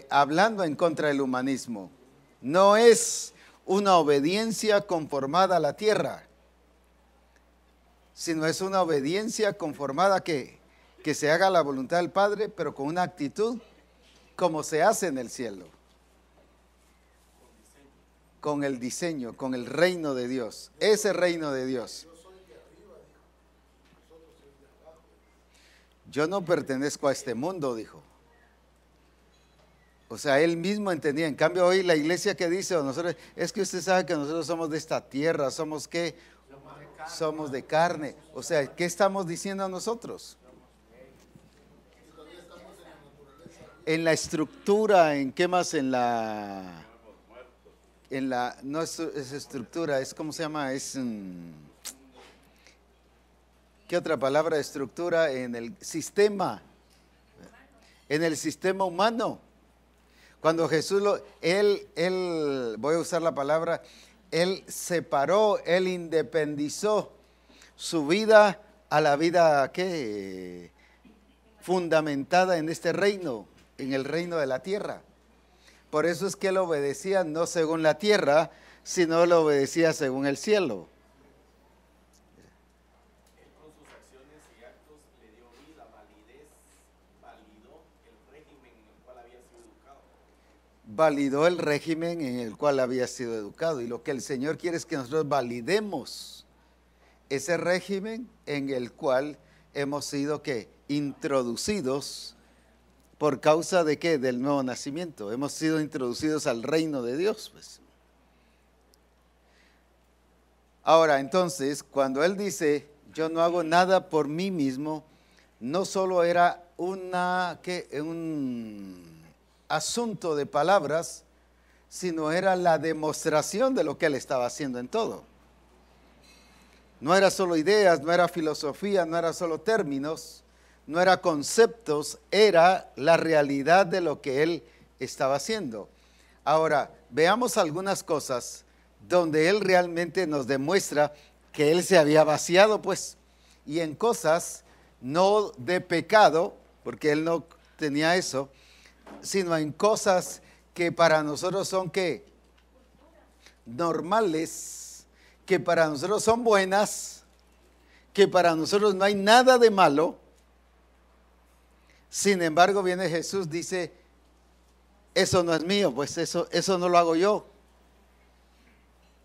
hablando en contra del humanismo. No es una obediencia conformada a la tierra, sino es una obediencia conformada a que se haga la voluntad del Padre, pero con una actitud como se hace en el cielo. Con el diseño, con el reino de Dios, ese reino de Dios. Yo no pertenezco a este mundo, dijo. O sea, él mismo entendía. En cambio, hoy la iglesia que dice, nosotros, es que usted sabe que nosotros somos de esta tierra, somos ¿qué? Somos de carne. O sea, ¿qué estamos diciendo a nosotros? En la estructura, ¿en qué más? No es estructura, es ¿cómo se llama? ¿Qué otra palabra de estructura? En el sistema humano. Cuando Jesús, voy a usar la palabra, Él separó, Él independizó su vida a la vida, ¿qué? Fundamentada en este reino, en el reino de la tierra. Por eso es que Él obedecía no según la tierra, sino Él obedecía según el cielo. Validó el régimen en el cual había sido educado. Y lo que el Señor quiere es que nosotros validemos ese régimen en el cual hemos sido ¿qué? Introducidos por causa de ¿qué? Del nuevo nacimiento. Hemos sido introducidos al reino de Dios. Pues. Ahora, entonces, cuando Él dice, yo no hago nada por mí mismo, no solo era un asunto de palabras, sino era la demostración de lo que Él estaba haciendo en todo. No era solo ideas, no era filosofía, no era solo términos, no era conceptos, era la realidad de lo que Él estaba haciendo. Ahora, veamos algunas cosas donde Él realmente nos demuestra que Él se había vaciado, pues, y en cosas no de pecado, porque Él no tenía eso, sino en cosas que para nosotros son ¿qué? Normales, que para nosotros son buenas, que para nosotros no hay nada de malo. Sin embargo, viene Jesús, dice, eso no es mío, pues eso no lo hago yo.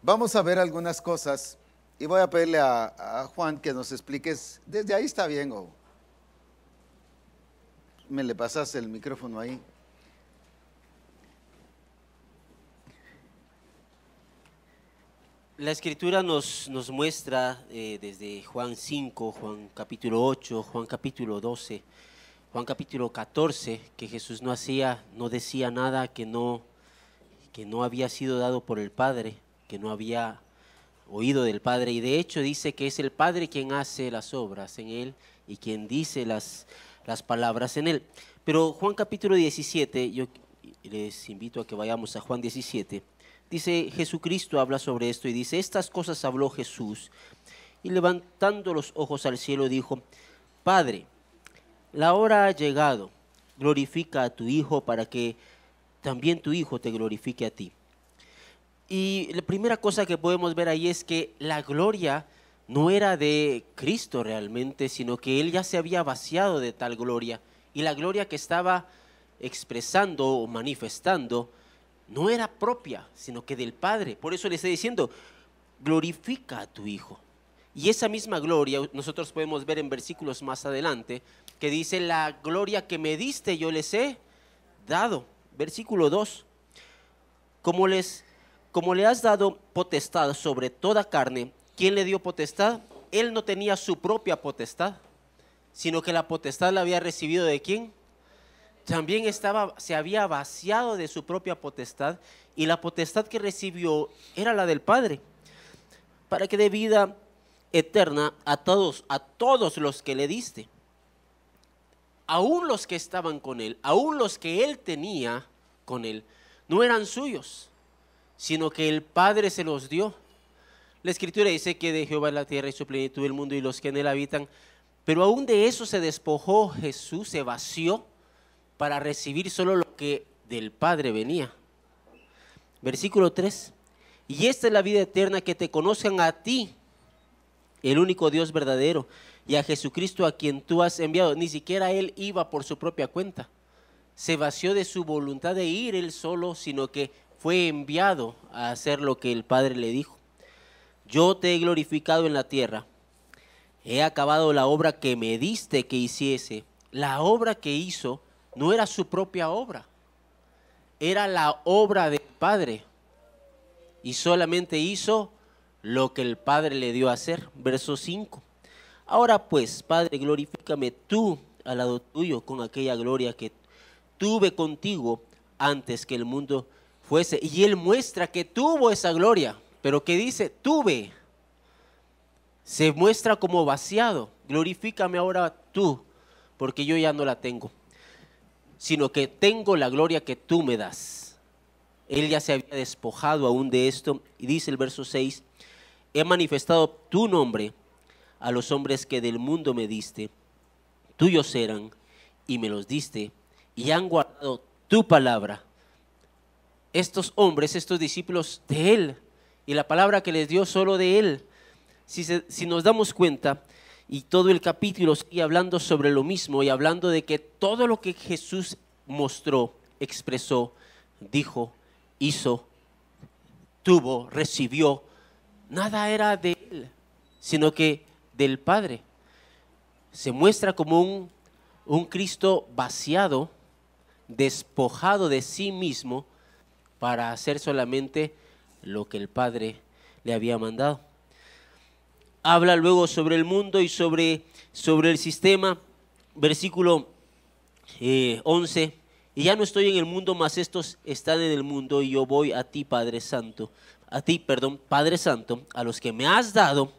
Vamos a ver algunas cosas y voy a pedirle a Juan que nos expliques, desde ahí está bien, o me le pasas el micrófono ahí. La escritura nos muestra desde Juan 5, Juan capítulo 8, Juan capítulo 12, Juan capítulo 14, que Jesús no decía nada que no había sido dado por el Padre, que no había oído del Padre, y de hecho dice que es el Padre quien hace las obras en Él y quien dice las palabras en Él. Pero Juan capítulo 17, yo les invito a que vayamos a Juan 17, dice, Jesucristo habla sobre esto y dice, estas cosas habló Jesús y levantando los ojos al cielo dijo, Padre, la hora ha llegado, glorifica a tu Hijo para que también tu Hijo te glorifique a ti. Y la primera cosa que podemos ver ahí es que la gloria no era de Cristo realmente, sino que Él ya se había vaciado de tal gloria. Y la gloria que estaba expresando o manifestando no era propia, sino que del Padre. Por eso le está diciendo, glorifica a tu Hijo. Y esa misma gloria nosotros podemos ver en versículos más adelante, que dice, la gloria que me diste yo les he dado. Versículo 2, como le has dado potestad sobre toda carne. ¿Quién le dio potestad? Él no tenía su propia potestad, sino que la potestad la había recibido ¿de quién? También se había vaciado de su propia potestad, y la potestad que recibió era la del Padre, para que dé vida eterna a todos los que le diste, aún los que estaban con Él, aún los que Él tenía con Él, no eran suyos, sino que el Padre se los dio. La Escritura dice que de Jehová es la tierra y su plenitud, el mundo y los que en él habitan, pero aún de eso se despojó Jesús, se vació para recibir solo lo que del Padre venía. Versículo 3. Y esta es la vida eterna, que te conozcan a ti, el único Dios verdadero, y a Jesucristo a quien tú has enviado. Ni siquiera él iba por su propia cuenta. Se vació de su voluntad de ir él solo, sino que fue enviado a hacer lo que el Padre le dijo. Yo te he glorificado en la tierra. He acabado la obra que me diste que hiciese. La obra que hizo no era su propia obra, era la obra del Padre. Y solamente hizo lo que el Padre le dio a hacer. Verso 5. Ahora pues, Padre, glorifícame tú al lado tuyo con aquella gloria que tuve contigo antes que el mundo fuese. Y él muestra que tuvo esa gloria, pero que dice, tuve. Se muestra como vaciado. Glorifícame ahora tú, porque yo ya no la tengo, sino que tengo la gloria que tú me das. Él ya se había despojado aún de esto, y dice el verso 6, he manifestado tu nombre a los hombres que del mundo me diste, tuyos eran y me los diste, y han guardado tu palabra. Estos hombres, estos discípulos de él, y la palabra que les dio solo de él. Si nos damos cuenta, y todo el capítulo sigue hablando sobre lo mismo, y hablando de que todo lo que Jesús mostró, expresó, dijo, hizo, tuvo, recibió, nada era de él, sino que del Padre. Se muestra como un Cristo vaciado, despojado de sí mismo, para hacer solamente lo que el Padre le había mandado. Habla luego sobre el mundo y sobre el sistema. Versículo 11. Y ya no estoy en el mundo, mas estos están en el mundo, y yo voy a ti, Padre Santo, Padre Santo, a los que me has dado,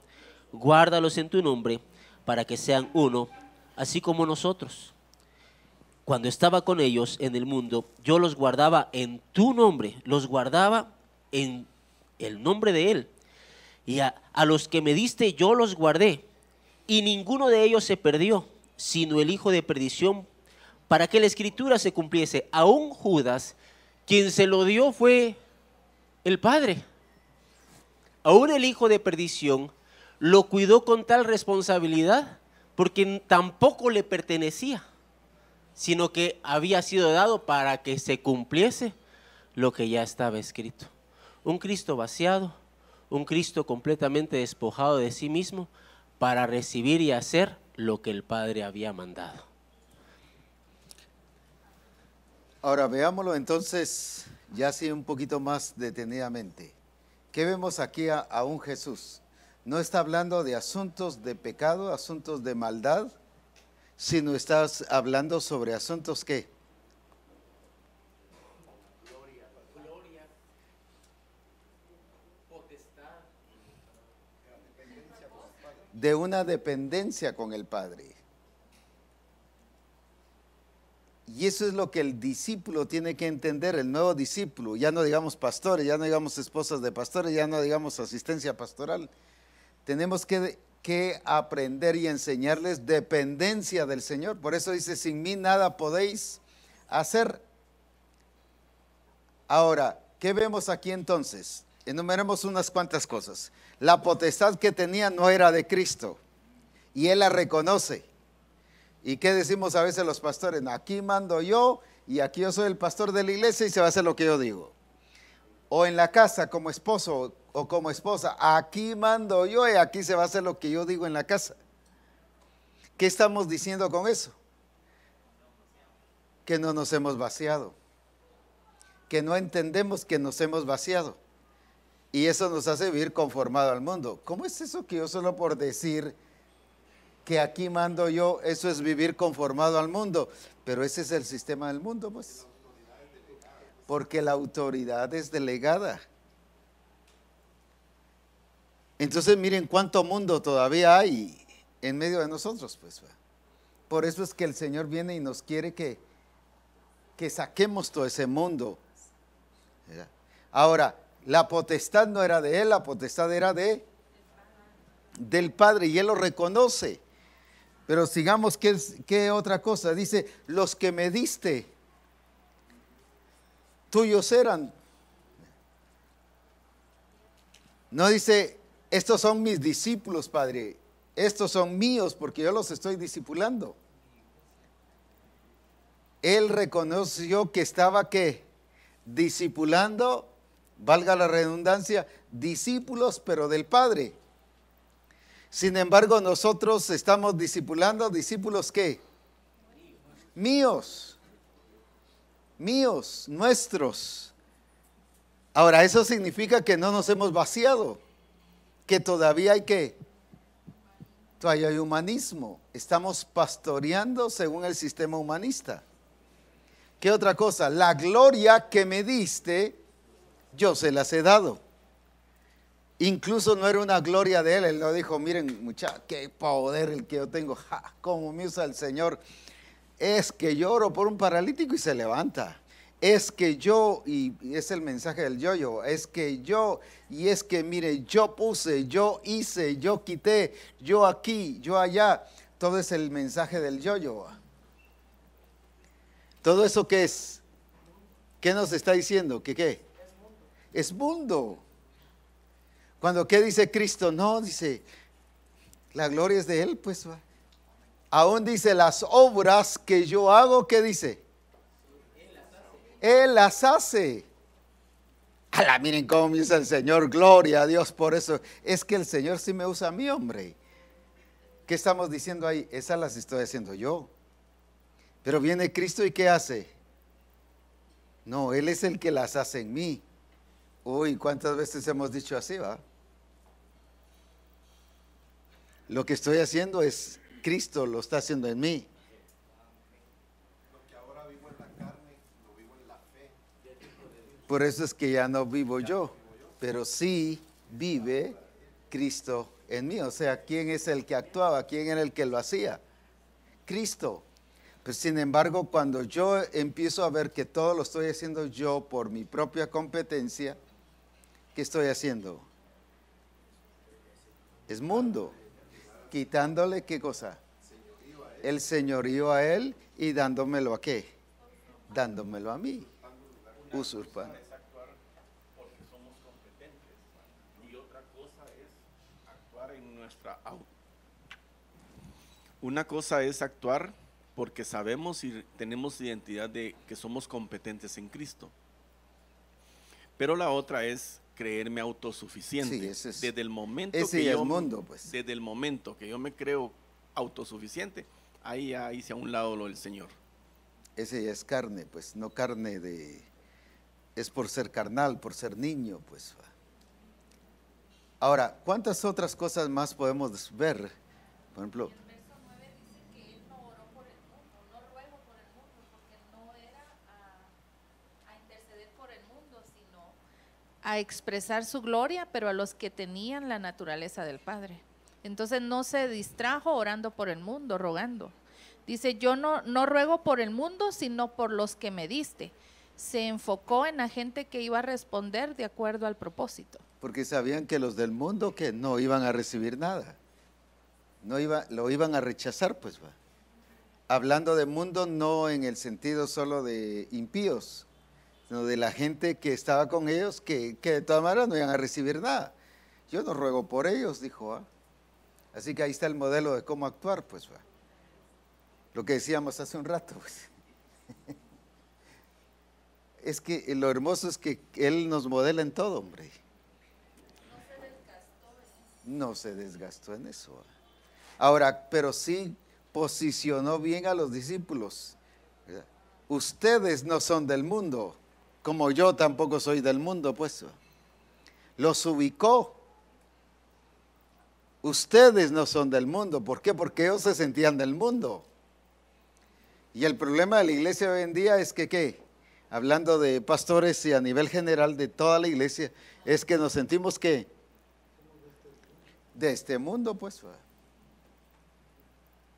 guárdalos en tu nombre, para que sean uno, así como nosotros. Cuando estaba con ellos en el mundo, yo los guardaba en tu nombre, los guardaba en el nombre de Él. Y a los que me diste yo los guardé, y ninguno de ellos se perdió, sino el hijo de perdición, para que la escritura se cumpliese. Aún Judas, quien se lo dio fue el Padre. Aún el hijo de perdición lo cuidó con tal responsabilidad, porque tampoco le pertenecía, sino que había sido dado para que se cumpliese lo que ya estaba escrito. Un Cristo vaciado, un Cristo completamente despojado de sí mismo para recibir y hacer lo que el Padre había mandado. Ahora veámoslo entonces ya así un poquito más detenidamente. ¿Qué vemos aquí a un Jesús? No está hablando de asuntos de pecado, asuntos de maldad, sino estás hablando sobre asuntos ¿qué? De una dependencia con el Padre. Y eso es lo que el discípulo tiene que entender, el nuevo discípulo. Ya no digamos pastores, ya no digamos esposas de pastores, ya no digamos asistencia pastoral. Tenemos que aprender y enseñarles dependencia del Señor. Por eso dice, sin mí nada podéis hacer. Ahora, ¿qué vemos aquí entonces? Enumeremos unas cuantas cosas. La potestad que tenía no era de Cristo, y Él la reconoce. ¿Y qué decimos a veces los pastores? Aquí mando yo, y aquí yo soy el pastor de la iglesia, y se va a hacer lo que yo digo. O en la casa como esposo o como esposa, aquí mando yo, y aquí se va a hacer lo que yo digo en la casa. ¿Qué estamos diciendo con eso? Que no nos hemos vaciado, que no entendemos que nos hemos vaciado. Y eso nos hace vivir conformado al mundo. ¿Cómo es eso que yo solo por decir que aquí mando yo, eso es vivir conformado al mundo? Pero ese es el sistema del mundo, pues. Porque la autoridad es delegada. Entonces miren cuánto mundo todavía hay en medio de nosotros, pues. Por eso es que el Señor viene y nos quiere que saquemos todo ese mundo. Ahora, la potestad no era de Él, la potestad era del Padre, y Él lo reconoce. Pero sigamos, ¿qué otra cosa? Dice, los que me diste. tuyos eran. No dice, estos son mis discípulos, Padre, estos son míos porque yo los estoy discipulando. Él reconoció que estaba, ¿qué? Discipulando, valga la redundancia, discípulos, pero del Padre. Sin embargo, nosotros estamos discipulando discípulos, ¿qué? Míos, nuestros. Ahora, eso significa que no nos hemos vaciado, que todavía todavía hay humanismo. Estamos pastoreando según el sistema humanista. ¿Qué otra cosa? La gloria que me diste, yo se las he dado. Incluso no era una gloria de él no dijo, miren muchachos, qué poder el que yo tengo, cómo me usa el Señor. Es que yo oro por un paralítico y se levanta. Es que yo, y es el mensaje del yo-yo, es que yo, y es que mire, yo puse, yo hice, yo quité, yo aquí, yo allá. Todo es el mensaje del yo-yo. ¿Todo eso qué es? ¿Qué nos está diciendo? ¿Que qué? Es mundo. Cuando ¿qué dice Cristo? No, dice, la gloria es de Él, pues. Aún dice, las obras que yo hago, ¿qué dice? Él las hace. Ala, miren cómo me usa el Señor, gloria a Dios por eso. Es que el Señor sí me usa a mí, hombre. ¿Qué estamos diciendo ahí? Esas las estoy haciendo yo. Pero viene Cristo y ¿qué hace? No, Él es el que las hace en mí. Uy, ¿cuántas veces hemos dicho así, va? Lo que estoy haciendo es Cristo lo está haciendo en mí. Lo que ahora vivo en la carne, lo vivo en la fe. Por eso es que ya no vivo yo, pero sí vive Cristo en mí. O sea, ¿quién es el que actuaba? ¿Quién era el que lo hacía? Cristo. Pues sin embargo, cuando yo empiezo a ver que todo lo estoy haciendo yo por mi propia competencia, ¿qué estoy haciendo? Es mundo. Quitándole, ¿qué cosa? El señorío a él y dándomelo ¿a qué? Dándomelo a mí. Usurpando. Es actuar porque somos competentes. Y otra cosa es actuar en nuestra Una cosa es actuar porque sabemos y tenemos identidad de que somos competentes en Cristo. Pero la otra es creerme autosuficiente. Sí, ese es, desde el momento ese que ya yo, es mundo, pues. desde el momento que yo me creo autosuficiente, ahí ya hice a un lado lo del Señor. Ese ya es carne, pues, no carne de... Es por ser carnal, por ser niño, pues. Ahora, ¿cuántas otras cosas más podemos ver? Por ejemplo... A expresar su gloria, pero a los que tenían la naturaleza del Padre. Entonces no se distrajo orando por el mundo, rogando. Dice, yo no ruego por el mundo, sino por los que me diste. Se enfocó en la gente que iba a responder de acuerdo al propósito. Porque sabían que los del mundo que no iban a recibir nada. Lo iban a rechazar, pues va. Hablando de mundo no en el sentido solo de impíos, sino de la gente que estaba con ellos, que de todas maneras no iban a recibir nada. Yo no ruego por ellos, dijo. Así que ahí está el modelo de cómo actuar, pues va. Lo que decíamos hace un rato, pues. Es que lo hermoso es que Él nos modela en todo, hombre. No se desgastó en eso. Ahora, pero sí posicionó bien a los discípulos. Ustedes no son del mundo, como yo tampoco soy del mundo, pues. Los ubicó. Ustedes no son del mundo. ¿Por qué? Porque ellos se sentían del mundo. Y el problema de la iglesia hoy en día es que, ¿qué? Hablando de pastores y a nivel general de toda la iglesia, es que nos sentimos, ¿qué? De este mundo, pues.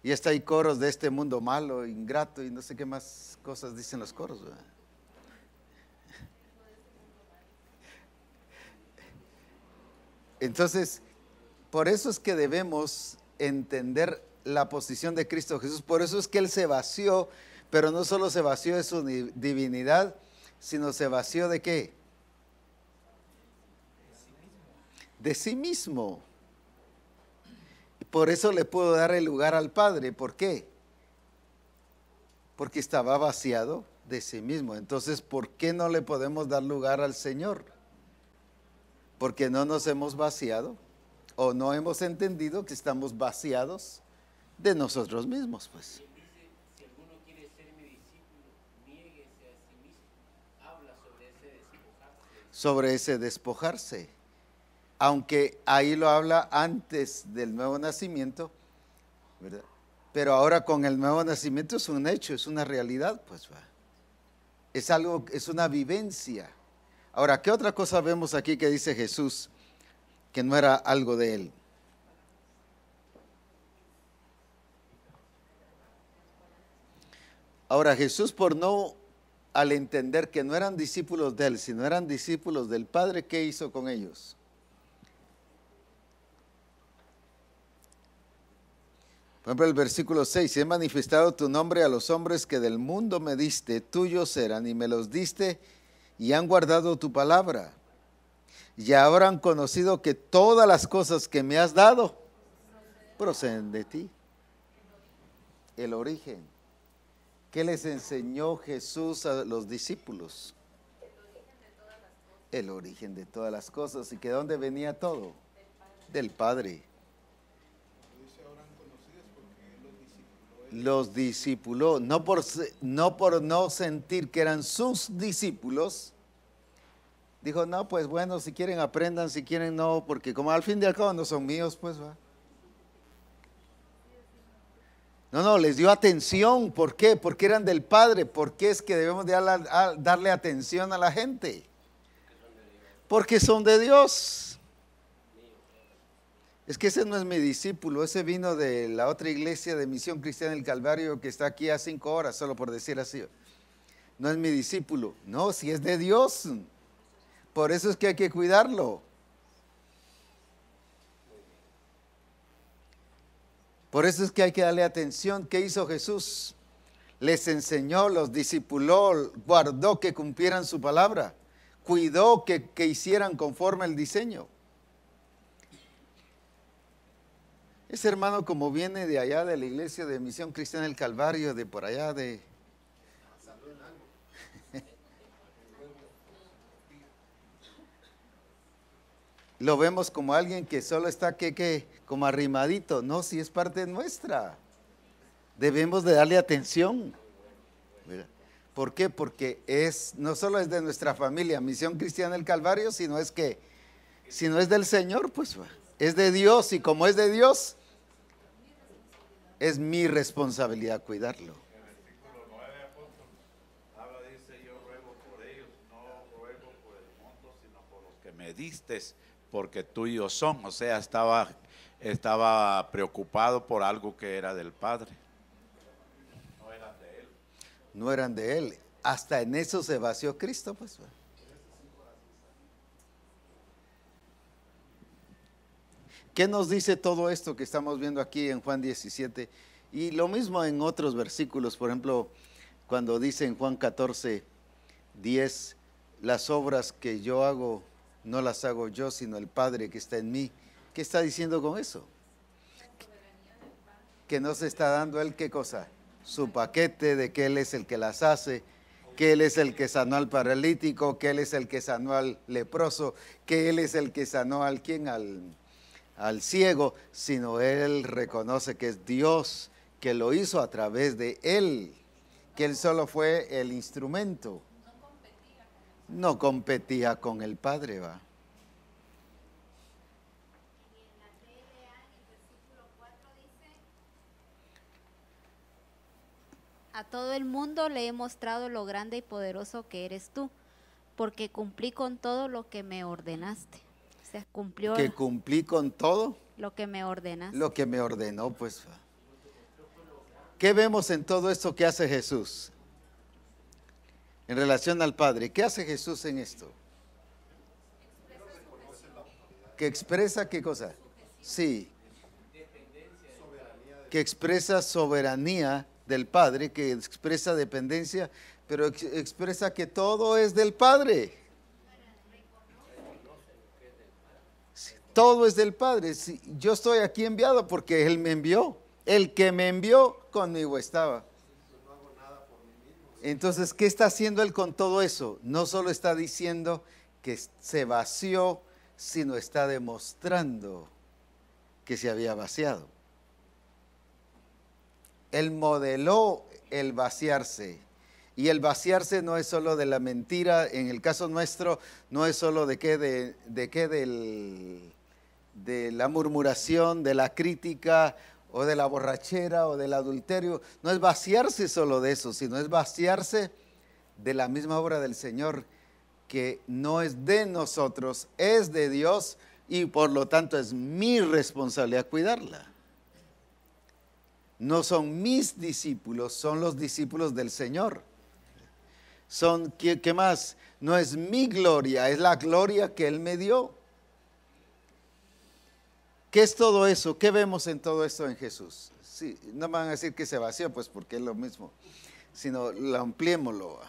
Y está ahí coros de este mundo malo, ingrato y no sé qué más cosas dicen los coros, ¿verdad? Entonces, por eso es que debemos entender la posición de Cristo Jesús. Por eso es que Él se vació, pero no solo se vació de su divinidad, sino se vació ¿de qué? De sí mismo. Por eso le pudo dar el lugar al Padre. ¿Por qué? Porque estaba vaciado de sí mismo. Entonces, ¿por qué no le podemos dar lugar al Señor? Porque no nos hemos vaciado o no hemos entendido que estamos vaciados de nosotros mismos, pues. Si alguno quiere ser mi discípulo, niéguese a sí mismo. Habla sobre ese Sobre ese despojarse. Aunque ahí lo habla antes del nuevo nacimiento, ¿verdad? Pero ahora con el nuevo nacimiento es un hecho, es una realidad, pues va. Es algo, es una vivencia. Ahora, ¿qué otra cosa vemos aquí que dice Jesús que no era algo de él? Ahora, Jesús, por no, al entender que no eran discípulos de él, sino eran discípulos del Padre, ¿qué hizo con ellos? Por ejemplo, el versículo 6, he manifestado tu nombre a los hombres que del mundo me diste, tuyos eran y me los diste y han guardado tu palabra. Y ahora han conocido que todas las cosas que me has dado proceden de ti. El origen. ¿Qué les enseñó Jesús a los discípulos? El origen de todas las cosas. ¿Y que de dónde venía todo? Del Padre. Los discipuló, no por no sentir que eran sus discípulos. Dijo, no, pues bueno, si quieren aprendan, si quieren no, porque como al fin y al cabo no son míos, pues va. No, les dio atención. ¿Por qué? Porque eran del Padre. ¿Por qué es que debemos de darle atención a la gente? Porque son de Dios. Es que ese no es mi discípulo, ese vino de la otra iglesia de Misión Cristiana del Calvario que está aquí a 5 horas, solo por decir así. No es mi discípulo. No, si es de Dios. Por eso es que hay que cuidarlo. Por eso es que hay que darle atención. ¿Qué hizo Jesús? Les enseñó, los discipuló, guardó que cumplieran su palabra, cuidó que hicieran conforme el diseño. Ese hermano, como viene de allá de la iglesia de Misión Cristiana del Calvario, de por allá de... Lo vemos como alguien que solo está como arrimadito. No, si es parte nuestra. Debemos de darle atención. ¿Por qué? Porque no solo es de nuestra familia, Misión Cristiana del Calvario, sino es del Señor, pues es de Dios, y como es de Dios, es mi responsabilidad cuidarlo. En el versículo 9, apóstol, habla, dice, yo ruego por ellos, no ruego por el mundo, sino por los que me distes, porque tuyos son. O sea, estaba preocupado por algo que era del Padre. No eran de él. No eran de él. Hasta en eso se vació Cristo, pues. ¿Qué nos dice todo esto que estamos viendo aquí en Juan 17? Y lo mismo en otros versículos, por ejemplo, cuando dice en Juan 14, 10, las obras que yo hago, no las hago yo, sino el Padre que está en mí. ¿Qué está diciendo con eso? Que no se está dando él, ¿qué cosa? Su paquete de que él es el que las hace, que él es el que sanó al paralítico, que él es el que sanó al leproso, que él es el que sanó al ciego, sino él reconoce que es Dios que lo hizo a través de él, que él solo fue el instrumento. No competía con el Padre, va. Y en la TLA, en el versículo 4 dice: a todo el mundo le he mostrado lo grande y poderoso que eres tú, porque cumplí con todo lo que me ordenaste. O sea, cumplió Que cumplí con todo lo que me ordenaste. lo que me ordenó, pues. ¿Qué vemos en todo esto que hace Jesús en relación al Padre? ¿Qué hace Jesús en esto? ¿Que expresa qué cosa? Sí. Que expresa soberanía del Padre, que expresa dependencia, pero expresa que todo es del Padre. Todo es del Padre. Si yo estoy aquí enviado porque Él me envió. El que me envió conmigo estaba. Entonces, ¿qué está haciendo Él con todo eso? No solo está diciendo que se vació, sino está demostrando que se había vaciado. Él modeló el vaciarse. Y el vaciarse no es solo de la mentira, en el caso nuestro, no es solo de la murmuración, de la crítica, o de la borrachera, o del adulterio. No es vaciarse solo de eso, sino es vaciarse de la misma obra del Señor, que no es de nosotros, es de Dios, y por lo tanto es mi responsabilidad cuidarla. No son mis discípulos, son los discípulos del Señor. Son, ¿qué más? No es mi gloria, es la gloria que Él me dio. ¿Qué es todo eso? ¿Qué vemos en todo esto en Jesús? Sí, no me van a decir que se vació, pues porque es lo mismo, sino lo ampliémoslo.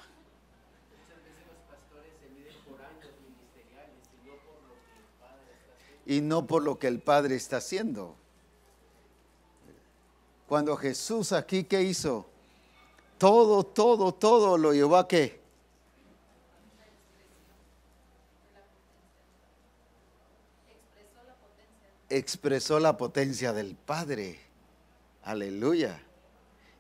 Y no por lo que el Padre está haciendo. Cuando Jesús aquí, ¿qué hizo? Todo lo llevó a ¿qué? Expresó la potencia del Padre. Aleluya.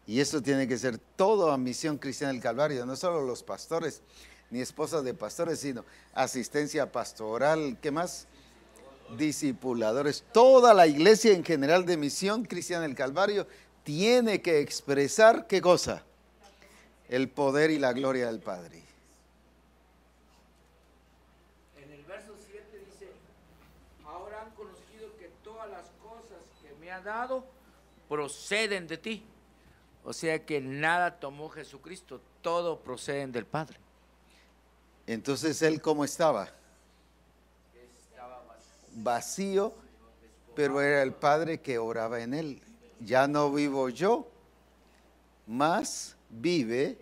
Y eso tiene que ser toda misión cristiana del Calvario, no solo los pastores, ni esposas de pastores, sino asistencia pastoral, ¿qué más? Discipuladores. Toda la iglesia en general de misión cristiana del Calvario tiene que expresar, ¿qué cosa? El poder y la gloria del Padre. En el verso 7 dice, ahora han conocido que todas las cosas que me ha dado proceden de ti. O sea que nada tomó Jesucristo, todo proceden del Padre. Entonces, ¿Él cómo estaba? Estaba Vacío, pero era el Padre que oraba en Él. Ya no vivo yo, mas vive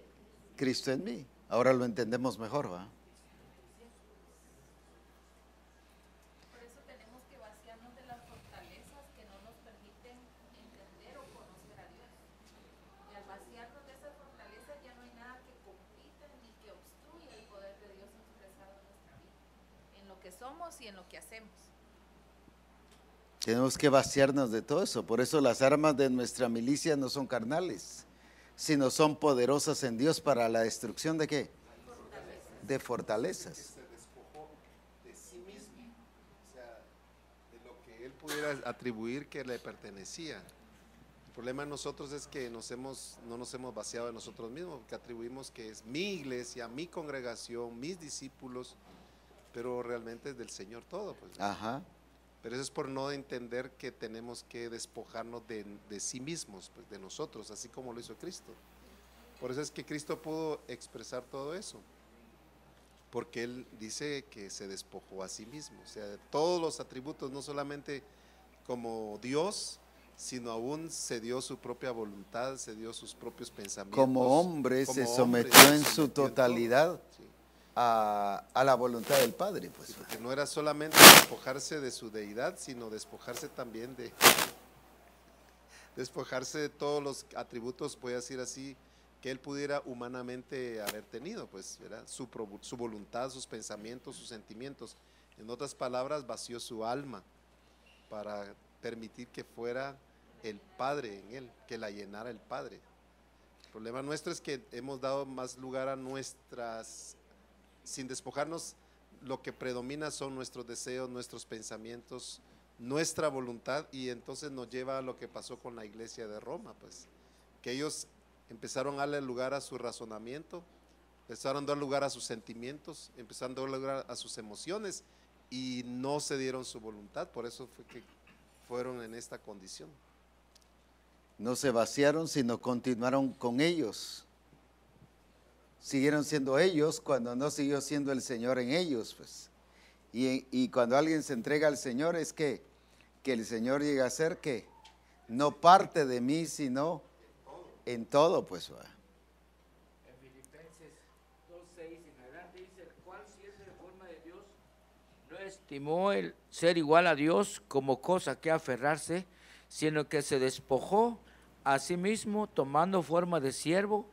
Cristo en mí. Ahora lo entendemos mejor, ¿va? Por eso tenemos que vaciarnos de las fortalezas que no nos permiten entender o conocer a Dios. Y al vaciarnos de esas fortalezas ya no hay nada que compita ni que obstruya el poder de Dios expresado en nuestra vida, en lo que somos y en lo que hacemos. Tenemos que vaciarnos de todo eso. Por eso las armas de nuestra milicia no son carnales, sino son poderosas en Dios para la destrucción ¿de qué? De fortalezas. Se despojó de sí mismo, o sea, de lo que Él pudiera atribuir que le pertenecía. El problema de nosotros es que no nos hemos vaciado de nosotros mismos, que atribuimos que es mi iglesia, mi congregación, mis discípulos, pero realmente es del Señor todo, pues. Ajá. Pero eso es por no entender que tenemos que despojarnos de sí mismos, pues, de nosotros, así como lo hizo Cristo. Por eso es que Cristo pudo expresar todo eso, porque Él dice que se despojó a sí mismo, o sea, de todos los atributos, no solamente como Dios, sino aún se dio su propia voluntad, se dio sus propios pensamientos. Como hombre se sometió en su totalidad a la voluntad del Padre, pues. Sí, porque no era solamente despojarse de su deidad, sino despojarse también despojarse de todos los atributos, voy a decir así, que Él pudiera humanamente haber tenido, pues, ¿verdad? Su voluntad, sus pensamientos, sus sentimientos. En otras palabras, vació su alma para permitir que fuera el Padre en Él, que la llenara el Padre. El problema nuestro es que hemos dado más lugar a nuestras, sin despojarnos, lo que predomina son nuestros deseos, nuestros pensamientos, nuestra voluntad, y entonces nos lleva a lo que pasó con la iglesia de Roma, pues, que ellos empezaron a darle lugar a su razonamiento, empezaron a dar lugar a sus sentimientos, empezaron a dar lugar a sus emociones y no se dieron su voluntad, por eso fue que fueron en esta condición. No se vaciaron, sino continuaron con ellos. Siguieron siendo ellos cuando no siguió siendo el Señor en ellos, pues. Y cuando alguien se entrega al Señor es que el Señor llega a ser que no parte de mí, sino en todo, pues. En Filipenses No estimó el ser igual a Dios como cosa que aferrarse, sino que se despojó a sí mismo, tomando forma de siervo,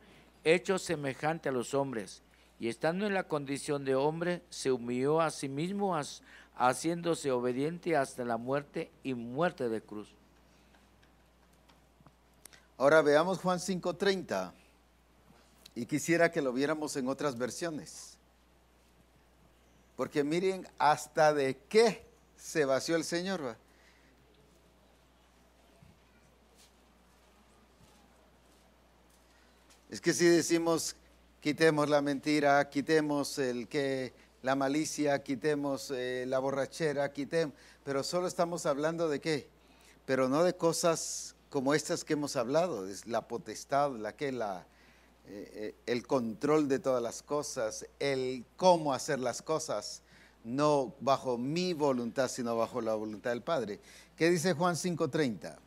hecho semejante a los hombres, y estando en la condición de hombre, se humilló a sí mismo, haciéndose obediente hasta la muerte y muerte de cruz. Ahora veamos Juan 5:30, y quisiera que lo viéramos en otras versiones. Porque miren hasta de qué se vació el Señor, ¿va? Es que si decimos quitemos la mentira, quitemos la malicia, quitemos la borrachera, pero solo estamos hablando de qué, pero no de cosas como estas que hemos hablado, es la potestad, el control de todas las cosas, el cómo hacer las cosas, no bajo mi voluntad, sino bajo la voluntad del Padre. ¿Qué dice Juan 5:30?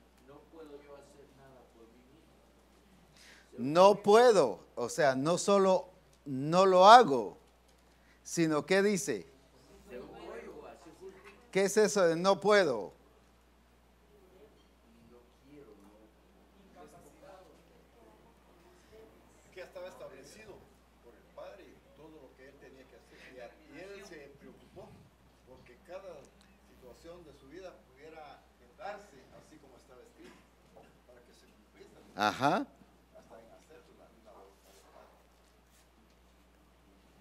No puedo, o sea, no solo no lo hago, sino ¿qué dice? ¿Qué es eso de no puedo? Que estaba establecido por el Padre todo lo que él tenía que hacer, y él se preocupó porque cada situación de su vida pudiera darse así como estaba escrito, para que se cumpliera. Ajá.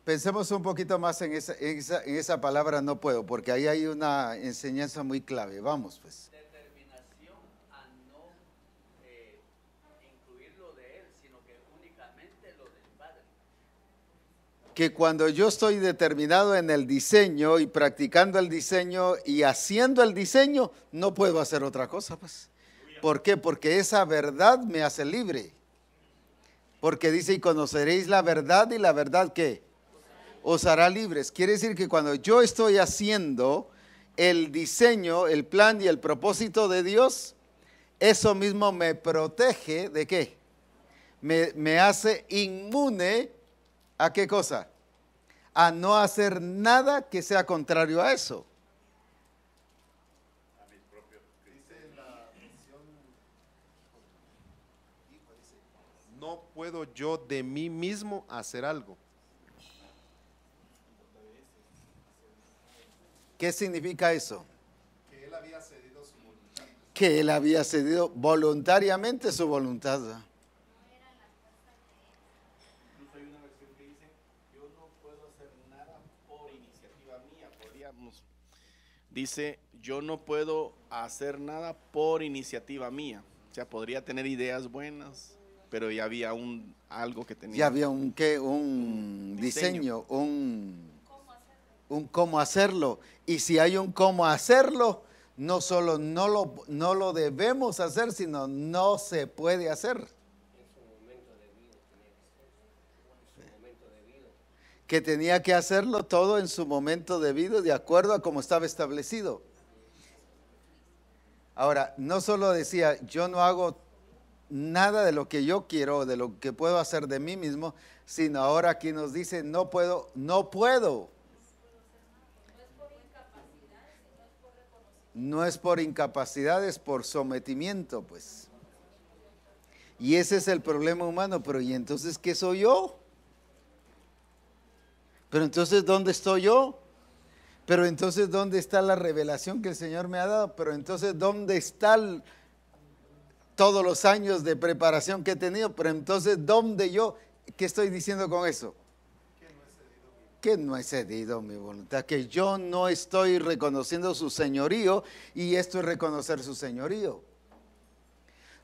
Pensemos un poquito más en esa palabra no puedo, porque ahí hay una enseñanza muy clave. Vamos, pues. Determinación a no incluir lo de él, sino que únicamente lo del Padre. Que cuando yo estoy determinado en el diseño y practicando el diseño y haciendo el diseño, no puedo hacer otra cosa, pues. ¿Por qué? Porque esa verdad me hace libre. Porque dice, y conoceréis la verdad, y la verdad, ¿qué? Os hará libres. Quiere decir que cuando yo estoy haciendo el diseño, el plan y el propósito de Dios, eso mismo me protege ¿de qué? Me hace inmune ¿a qué cosa? A no hacer nada que sea contrario a eso. Dice la versión, no puedo yo de mí mismo hacer algo. ¿Qué significa eso? Que él había cedido su voluntad. Que él había cedido voluntariamente su voluntad. Incluso hay una versión que dice, yo no puedo hacer nada por iniciativa mía. Dice, yo no puedo hacer nada por iniciativa mía. O sea, podría tener ideas buenas, pero ya había algo que tenía. Ya había un diseño, un cómo hacerlo. Y si hay un cómo hacerlo, no solo no lo debemos hacer, sino no se puede hacer. Que tenía que hacerlo todo en su momento debido, de acuerdo a como estaba establecido. Ahora, no solo decía, yo no hago nada de lo que yo quiero, de lo que puedo hacer de mí mismo, sino ahora aquí nos dice, no puedo. No es por incapacidad, es por sometimiento, pues. Y ese es el problema humano, pero ¿y entonces qué soy yo? Pero entonces, ¿dónde estoy yo? Pero entonces, ¿dónde está la revelación que el Señor me ha dado? Pero entonces, ¿dónde están todos los años de preparación que he tenido? Pero entonces, ¿dónde yo? ¿Qué estoy diciendo con eso? Que no he cedido mi voluntad, que yo no estoy reconociendo su señorío, y esto es reconocer su señorío.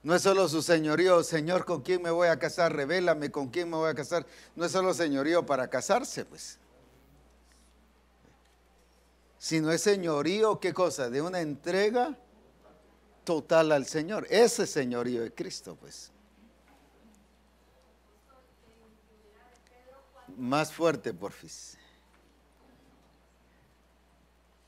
No es solo su señorío, Señor, ¿con quién me voy a casar? Revélame con quién me voy a casar. No es solo señorío para casarse, pues. Sino es señorío, ¿qué cosa? De una entrega total al Señor. Ese señorío de Cristo, pues. Más fuerte, porfis.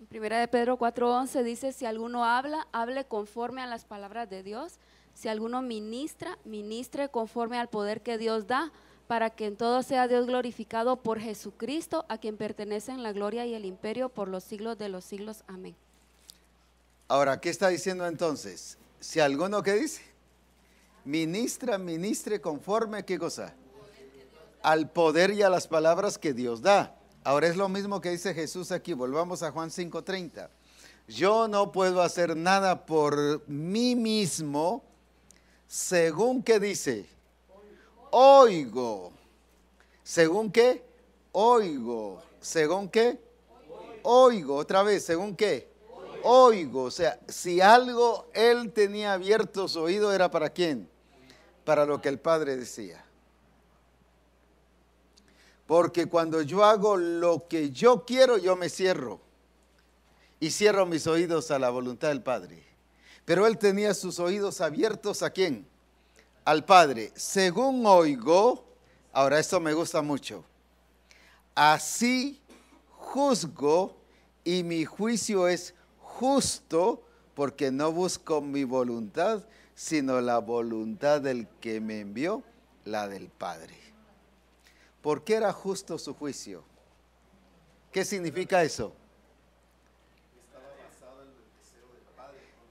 En Primera de Pedro 4:11 dice, si alguno habla, hable conforme a las palabras de Dios. Si alguno ministra, ministre conforme al poder que Dios da, para que en todo sea Dios glorificado por Jesucristo, a quien pertenecen la gloria y el imperio por los siglos de los siglos. Amén. Ahora, ¿qué está diciendo entonces? Si alguno que dice, ministre conforme, ¿qué cosa? Al poder y a las palabras que Dios da. Ahora es lo mismo que dice Jesús aquí. Volvamos a Juan 5:30. Yo no puedo hacer nada por mí mismo, según que dice, oigo. ¿Según qué? Oigo. ¿Según qué? Oigo. Otra vez, ¿según qué? Oigo. O sea, si algo él tenía abierto su oído, ¿era para quién? Para lo que el Padre decía. Porque cuando yo hago lo que yo quiero, yo me cierro. Y cierro mis oídos a la voluntad del Padre. Pero él tenía sus oídos abiertos ¿a quién? Al Padre. Según oigo, ahora esto me gusta mucho. Así juzgo y mi juicio es justo porque no busco mi voluntad, sino la voluntad del que me envió, la del Padre. ¿Por qué era justo su juicio? ¿Qué significa eso?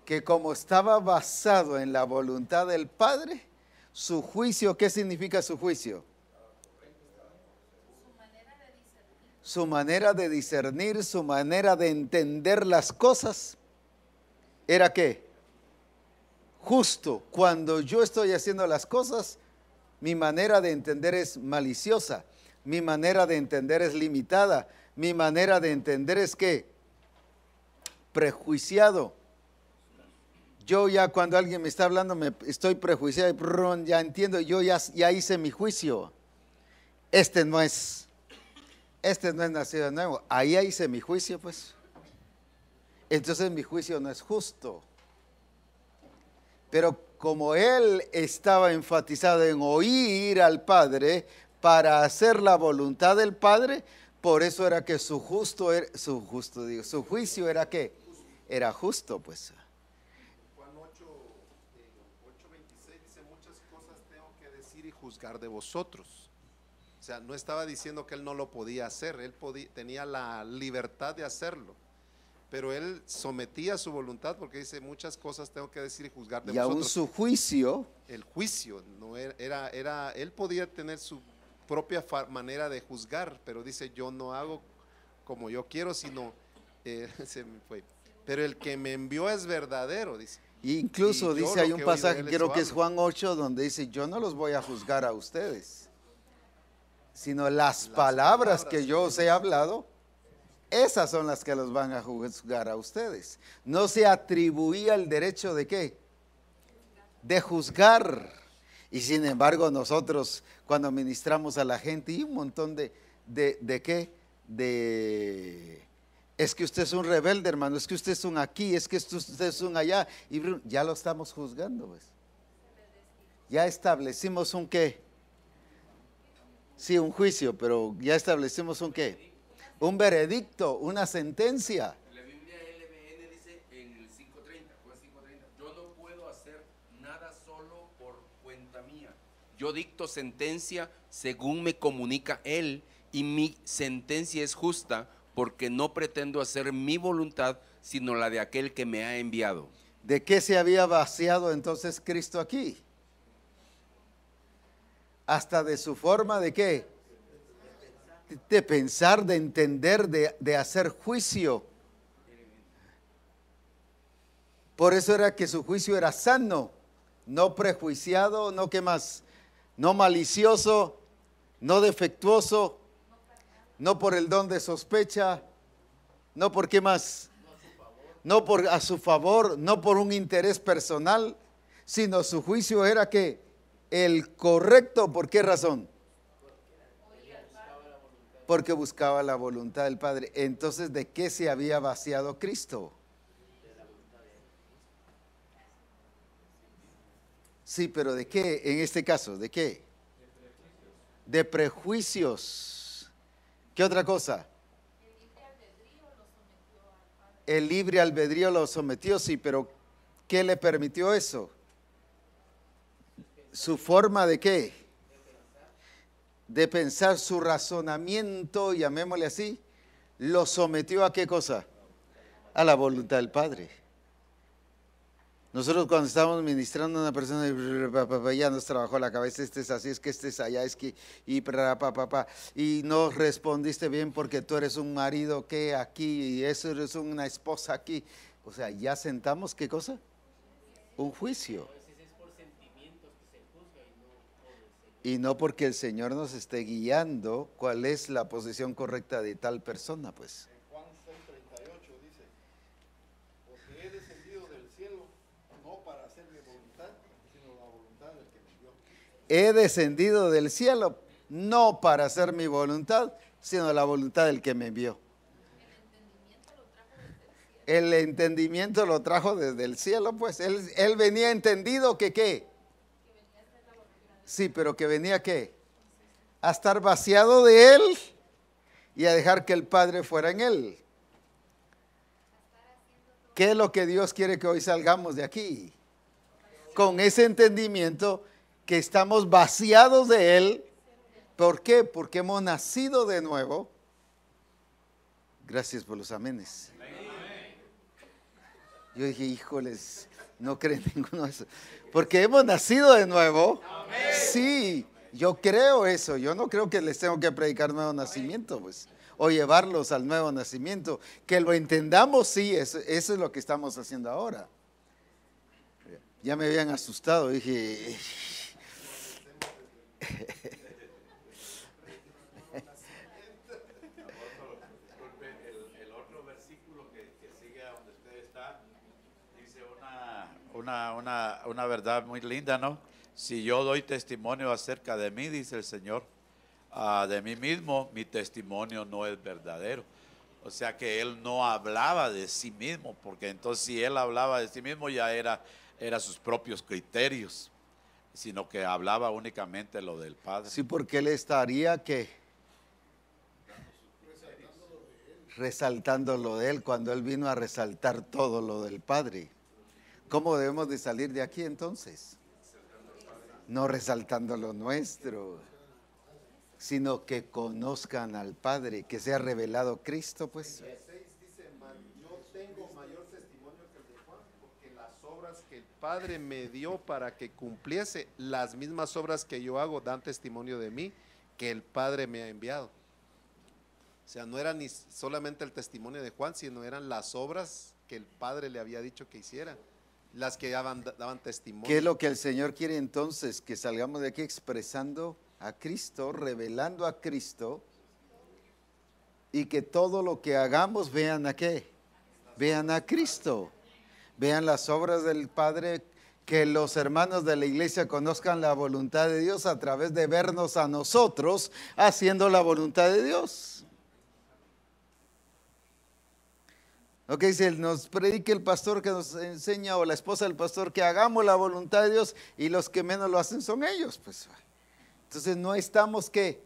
Que como estaba basado en la voluntad del Padre, su juicio, ¿qué significa su juicio? Su manera de discernir, su manera de entender las cosas, ¿era qué? Justo. Cuando yo estoy haciendo las cosas, mi manera de entender es maliciosa, mi manera de entender es limitada, mi manera de entender es ¿qué? Prejuiciado. Yo ya cuando alguien me está hablando, estoy prejuiciado y ya entiendo, yo ya hice mi juicio. Este no es nacido de nuevo. Ahí hice mi juicio, pues. Entonces mi juicio no es justo. Pero como él estaba enfatizado en oír al Padre para hacer la voluntad del Padre, por eso era que su juicio era que era justo, pues. Juan 8:26 dice, muchas cosas tengo que decir y juzgar de vosotros. O sea, no estaba diciendo que él no lo podía hacer, él tenía la libertad de hacerlo. Pero él sometía su voluntad porque dice, muchas cosas tengo que decir y juzgar de vosotros. Y aún su juicio. El juicio, no era, él podía tener su propia manera de juzgar, pero dice, yo no hago como yo quiero, sino, se me fue. Pero el que me envió es verdadero, dice. Y incluso dice, hay un pasaje, creo que es Juan 8, donde dice, yo no los voy a juzgar a ustedes, sino las palabras que yo os he hablado, esas son las que los van a juzgar a ustedes. No se atribuía el derecho de ¿qué? De juzgar. Y sin embargo nosotros cuando ministramos a la gente y un montón de ¿qué? Es que usted es un rebelde, hermano, es que usted es un aquí, es que usted es un allá. Y ya lo estamos juzgando, pues. Ya establecimos un ¿qué? Sí, un juicio, pero ya establecimos un ¿qué? Un veredicto, una sentencia. La Biblia LBN dice en el 5:30, Juan 5:30, yo no puedo hacer nada solo por cuenta mía. Yo dicto sentencia según me comunica Él, y mi sentencia es justa porque no pretendo hacer mi voluntad, sino la de aquel que me ha enviado. ¿De qué se había vaciado entonces Cristo aquí? Hasta de su forma de ¿qué? De pensar, de entender, de hacer juicio. Por eso era que su juicio era sano, no prejuiciado, no ¿qué más? No malicioso, no defectuoso, no por el don de sospecha, no por ¿qué más? No por a su favor, no por un interés personal, sino su juicio era que el correcto, ¿por qué razón? Porque buscaba la voluntad del Padre. Entonces, ¿de qué se había vaciado Cristo? Sí, pero ¿de qué? En este caso, ¿de qué? De prejuicios. ¿Qué otra cosa? El libre albedrío lo sometió, sí, pero ¿qué le permitió eso? ¿Su forma de qué? de pensar, su razonamiento, llamémosle así, lo sometió a ¿qué cosa? A la voluntad del Padre. Nosotros cuando estábamos ministrando a una persona, ya nos trabajó la cabeza, este es así, es que este es allá, es que, y no respondiste bien porque tú eres un marido que aquí, y eso eres una esposa aquí. O sea, ya sentamos, ¿qué cosa? Un juicio. Y no porque el Señor nos esté guiando cuál es la posición correcta de tal persona, pues. En Juan 6:38 dice, porque he descendido del cielo no para hacer mi voluntad, sino la voluntad del que me envió. He descendido del cielo no para hacer mi voluntad, sino la voluntad del que me envió. El entendimiento lo trajo desde el cielo, pues. Él venía entendido que ¿qué? Sí, pero que venía ¿qué? A estar vaciado de él y a dejar que el Padre fuera en él. ¿Qué es lo que Dios quiere que hoy salgamos de aquí? Con ese entendimiento que estamos vaciados de él. ¿Por qué? Porque hemos nacido de nuevo. Gracias por los amenes. Yo dije, híjoles, no creen ninguno de eso. Porque hemos nacido de nuevo. Sí, yo creo eso. Yo no creo que les tengo que predicar nuevo nacimiento, pues, o llevarlos al nuevo nacimiento. Que lo entendamos, sí, eso es lo que estamos haciendo ahora. Ya me habían asustado, dije. El otro versículo que sigue a donde usted está dice una verdad muy linda, ¿no? Si yo doy testimonio acerca de mí, dice el Señor, de mí mismo, mi testimonio no es verdadero. O sea que él no hablaba de sí mismo, porque entonces si él hablaba de sí mismo ya era sus propios criterios, sino que hablaba únicamente lo del Padre. Sí, porque él estaría que resaltando lo de él cuando él vino a resaltar todo lo del Padre. ¿Cómo debemos de salir de aquí entonces? No resaltando lo nuestro, sino que conozcan al Padre, que sea revelado Cristo, pues. El 6 dice, yo tengo mayor testimonio que el de Juan, porque las obras que el Padre me dio para que cumpliese, las mismas obras que yo hago dan testimonio de mí, que el Padre me ha enviado. O sea, no era ni solamente el testimonio de Juan, sino eran las obras que el Padre le había dicho que hiciera, las que daban testimonio. ¿Qué es lo que el Señor quiere entonces? Que salgamos de aquí expresando a Cristo, revelando a Cristo, y que todo lo que hagamos vean a qué, vean a Cristo, vean las obras del Padre, que los hermanos de la iglesia conozcan la voluntad de Dios a través de vernos a nosotros haciendo la voluntad de Dios. Ok, si nos predique el pastor que nos enseña, o la esposa del pastor, que hagamos la voluntad de Dios, y los que menos lo hacen son ellos, pues. Entonces no estamos ¿qué?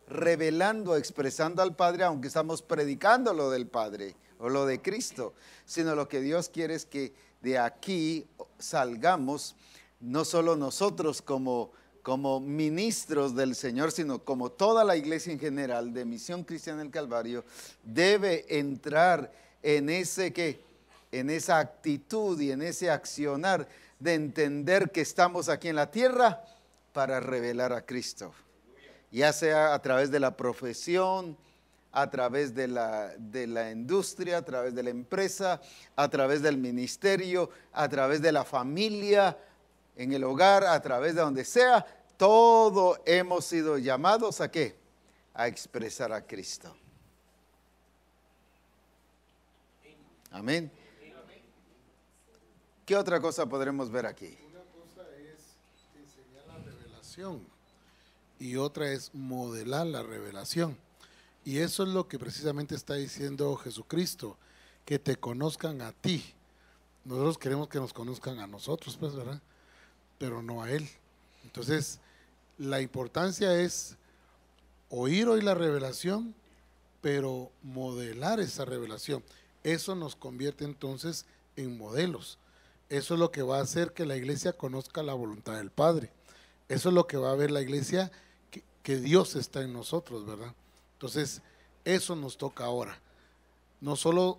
Revelando, expresando al Padre, aunque estamos predicando lo del Padre o lo de Cristo, sino lo que Dios quiere es que de aquí salgamos, no solo nosotros como ministros del Señor, sino como toda la iglesia en general de Misión Cristiana del Calvario, debe entrar en en esa actitud y en ese accionar de entender que estamos aquí en la tierra para revelar a Cristo, ya sea a través de la profesión, a través de la industria, a través de la empresa, a través del ministerio, a través de la familia, en el hogar, a través de donde sea. Todo hemos sido llamados ¿a qué? A expresar a Cristo. Amén. ¿Qué otra cosa podremos ver aquí? Una cosa es enseñar la revelación y otra es modelar la revelación. Y eso es lo que precisamente está diciendo Jesucristo, que te conozcan a ti. Nosotros queremos que nos conozcan a nosotros, pues, ¿verdad? Pero no a Él. Entonces, la importancia es oír hoy la revelación, pero modelar esa revelación. Eso nos convierte entonces en modelos. Eso es lo que va a hacer que la iglesia conozca la voluntad del Padre. Eso es lo que va a ver la iglesia, que Dios está en nosotros, ¿verdad? Entonces, eso nos toca ahora. No solo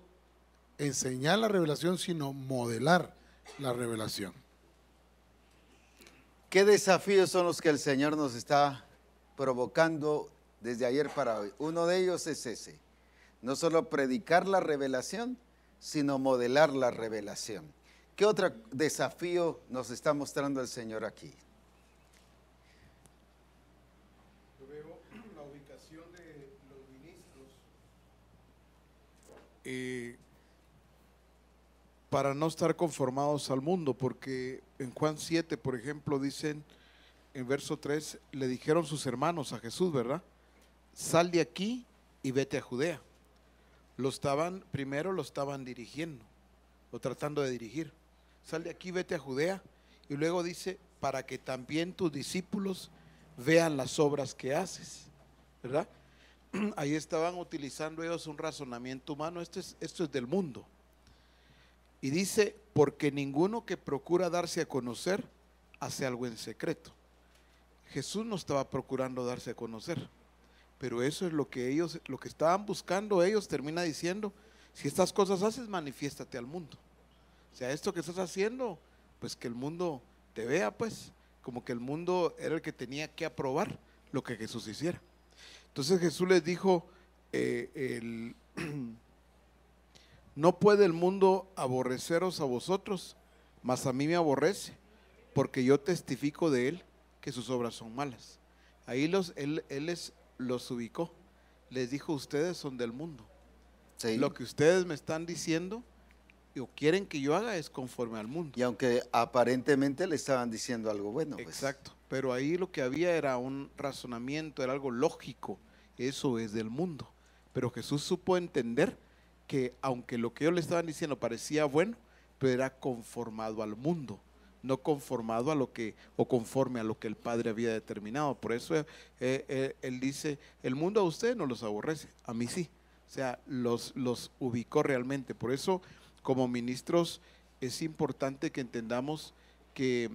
enseñar la revelación, sino modelar la revelación. ¿Qué desafíos son los que el Señor nos está provocando desde ayer para hoy? Uno de ellos es ese. No solo predicar la revelación, sino modelar la revelación. ¿Qué otro desafío nos está mostrando el Señor aquí? Yo veo la ubicación de los ministros para no estar conformados al mundo, porque en Juan 7, por ejemplo, dicen en verso 3, le dijeron sus hermanos a Jesús, ¿verdad? Sal de aquí y vete a Judea. Primero lo estaban dirigiendo, o tratando de dirigir. Sal de aquí, vete a Judea. Y luego dice, para que también tus discípulos vean las obras que haces, ¿verdad? Ahí estaban utilizando ellos un razonamiento humano. Esto es del mundo. Y dice, porque ninguno que procura darse a conocer hace algo en secreto. Jesús no estaba procurando darse a conocer, pero eso es lo que estaban buscando ellos. Termina diciendo, si estas cosas haces, manifiéstate al mundo. O sea, esto que estás haciendo, pues que el mundo te vea, pues, como que el mundo era el que tenía que aprobar lo que Jesús hiciera. Entonces Jesús les dijo, no puede el mundo aborreceros a vosotros, mas a mí me aborrece, porque yo testifico de él que sus obras son malas. Ahí él los ubicó, les dijo, ustedes son del mundo. Sí. Lo que ustedes me están diciendo o quieren que yo haga es conforme al mundo. Y aunque aparentemente le estaban diciendo algo bueno. Exacto, pues. Pero ahí lo que había era un razonamiento, era algo lógico, eso es del mundo. Pero Jesús supo entender que aunque lo que ellos le estaban diciendo parecía bueno, pero era conformado al mundo, no conformado a lo que, o conforme a lo que el Padre había determinado. Por eso él dice, el mundo a ustedes no los aborrece, a mí sí. O sea, los ubicó realmente. Por eso, como ministros, es importante que entendamos que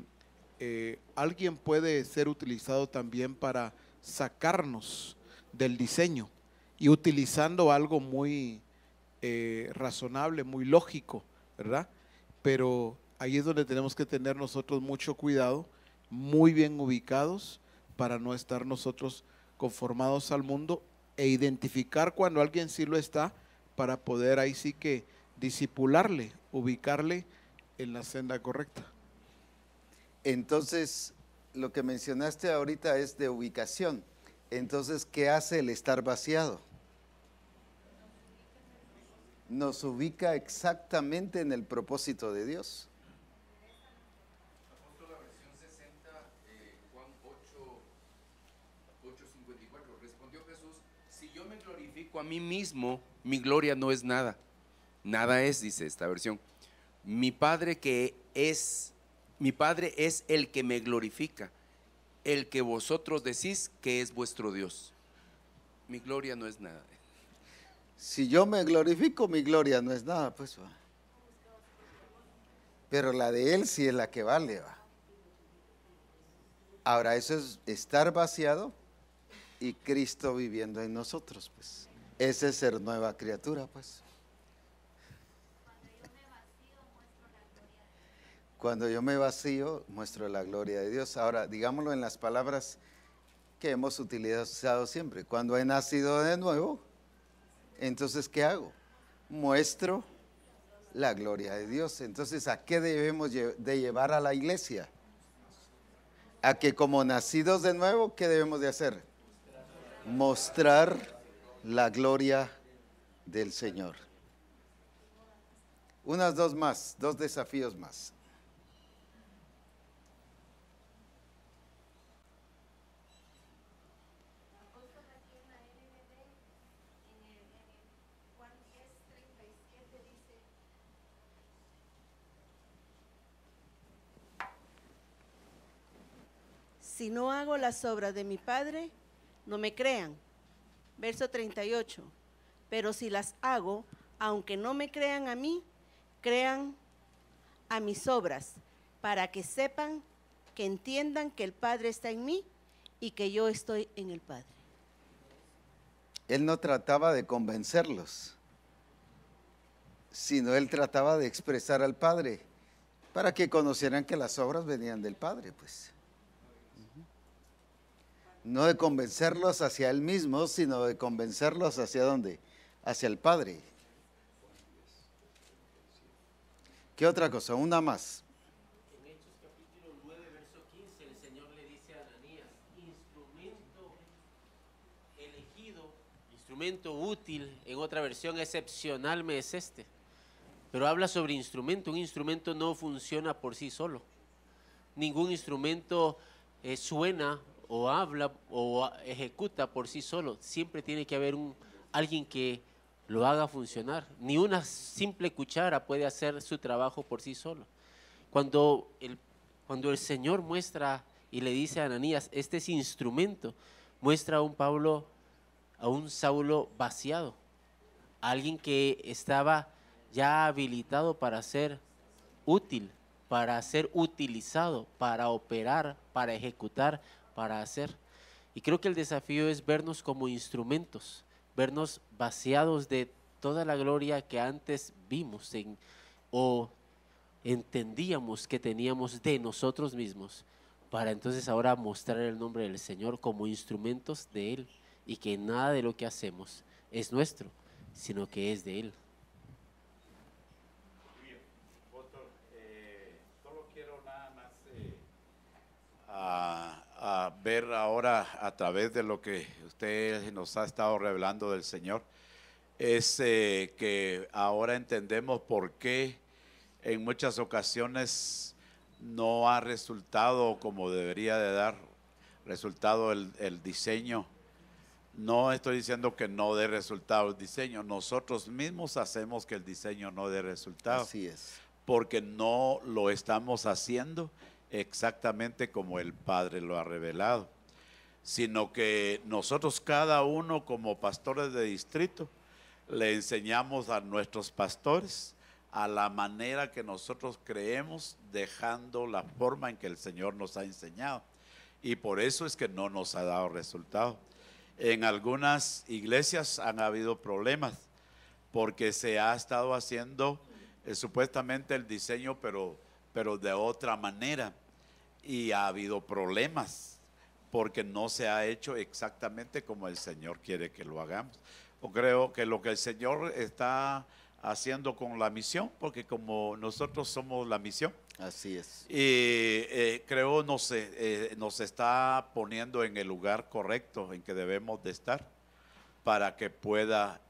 alguien puede ser utilizado también para sacarnos del diseño y utilizando algo muy razonable, muy lógico, ¿verdad? Pero ahí es donde tenemos que tener nosotros mucho cuidado, muy bien ubicados, para no estar nosotros conformados al mundo e identificar cuando alguien sí lo está, para poder ahí sí que discipularle, ubicarle en la senda correcta. Entonces, lo que mencionaste ahorita es de ubicación. Entonces, ¿qué hace el estar vaciado? Nos ubica exactamente en el propósito de Dios. La versión 60, Juan 8:54, respondió Jesús, si yo me glorifico a mí mismo, mi gloria no es nada. Nada es, dice esta versión. Mi Padre es el que me glorifica, el que vosotros decís que es vuestro Dios. Mi gloria no es nada. Si yo me glorifico, mi gloria no es nada, pues va. Pero la de Él sí es la que vale, va. Ahora, eso es estar vaciado y Cristo viviendo en nosotros, pues. Ese es ser nueva criatura, pues. Cuando yo me vacío, muestro la gloria de Dios. Ahora, digámoslo en las palabras que hemos utilizado siempre. Cuando he nacido de nuevo, entonces, ¿qué hago? Muestro la gloria de Dios. Entonces, ¿a qué debemos de llevar a la iglesia? A que como nacidos de nuevo, ¿qué debemos de hacer? Mostrar la gloria del Señor. Dos desafíos más. Si no hago las obras de mi Padre, no me crean. Verso 38. Pero si las hago, aunque no me crean a mí, crean a mis obras, para que sepan, que entiendan que el Padre está en mí y que yo estoy en el Padre. Él no trataba de convencerlos, sino él trataba de expresar al Padre para que conocieran que las obras venían del Padre, pues. No de convencerlos hacia él mismo, sino de convencerlos hacia dónde, hacia el Padre. ¿Qué otra cosa? Una más. En Hechos capítulo 9, verso 15, el Señor le dice a Ananías, instrumento elegido, instrumento útil, en otra versión excepcional me es este. Pero habla sobre instrumento. Un instrumento no funciona por sí solo. Ningún instrumento suena o habla o ejecuta por sí solo. Siempre tiene que haber alguien que lo haga funcionar. Ni una simple cuchara puede hacer su trabajo por sí solo. Cuando el Señor muestra y le dice a Ananías, este es instrumento, muestra a un Saulo vaciado, a alguien que estaba ya habilitado para ser útil, para ser utilizado, para operar, para ejecutar, para hacer. Y creo que el desafío es vernos como instrumentos, vernos vaciados de toda la gloria que antes vimos o entendíamos que teníamos de nosotros mismos, para entonces ahora mostrar el nombre del Señor como instrumentos de Él, y que nada de lo que hacemos es nuestro, sino que es de Él. Solo quiero nada más a ver ahora a través de lo que usted nos ha estado revelando del Señor, es que ahora entendemos por qué en muchas ocasiones no ha resultado como debería de dar resultado el diseño. No estoy diciendo que no dé resultado el diseño, nosotros mismos hacemos que el diseño no dé resultado. Así es. Porque no lo estamos haciendo exactamente como el Padre lo ha revelado, sino que nosotros cada uno como pastores de distrito le enseñamos a nuestros pastores a la manera que nosotros creemos, dejando la forma en que el Señor nos ha enseñado, y por eso es que no nos ha dado resultado. En algunas iglesias han habido problemas porque se ha estado haciendo supuestamente el diseño, pero de otra manera, y ha habido problemas porque no se ha hecho exactamente como el Señor quiere que lo hagamos. O creo que lo que el Señor está haciendo con la misión, porque como nosotros somos la misión, así es, y creo nos está poniendo en el lugar correcto en que debemos de estar para que pueda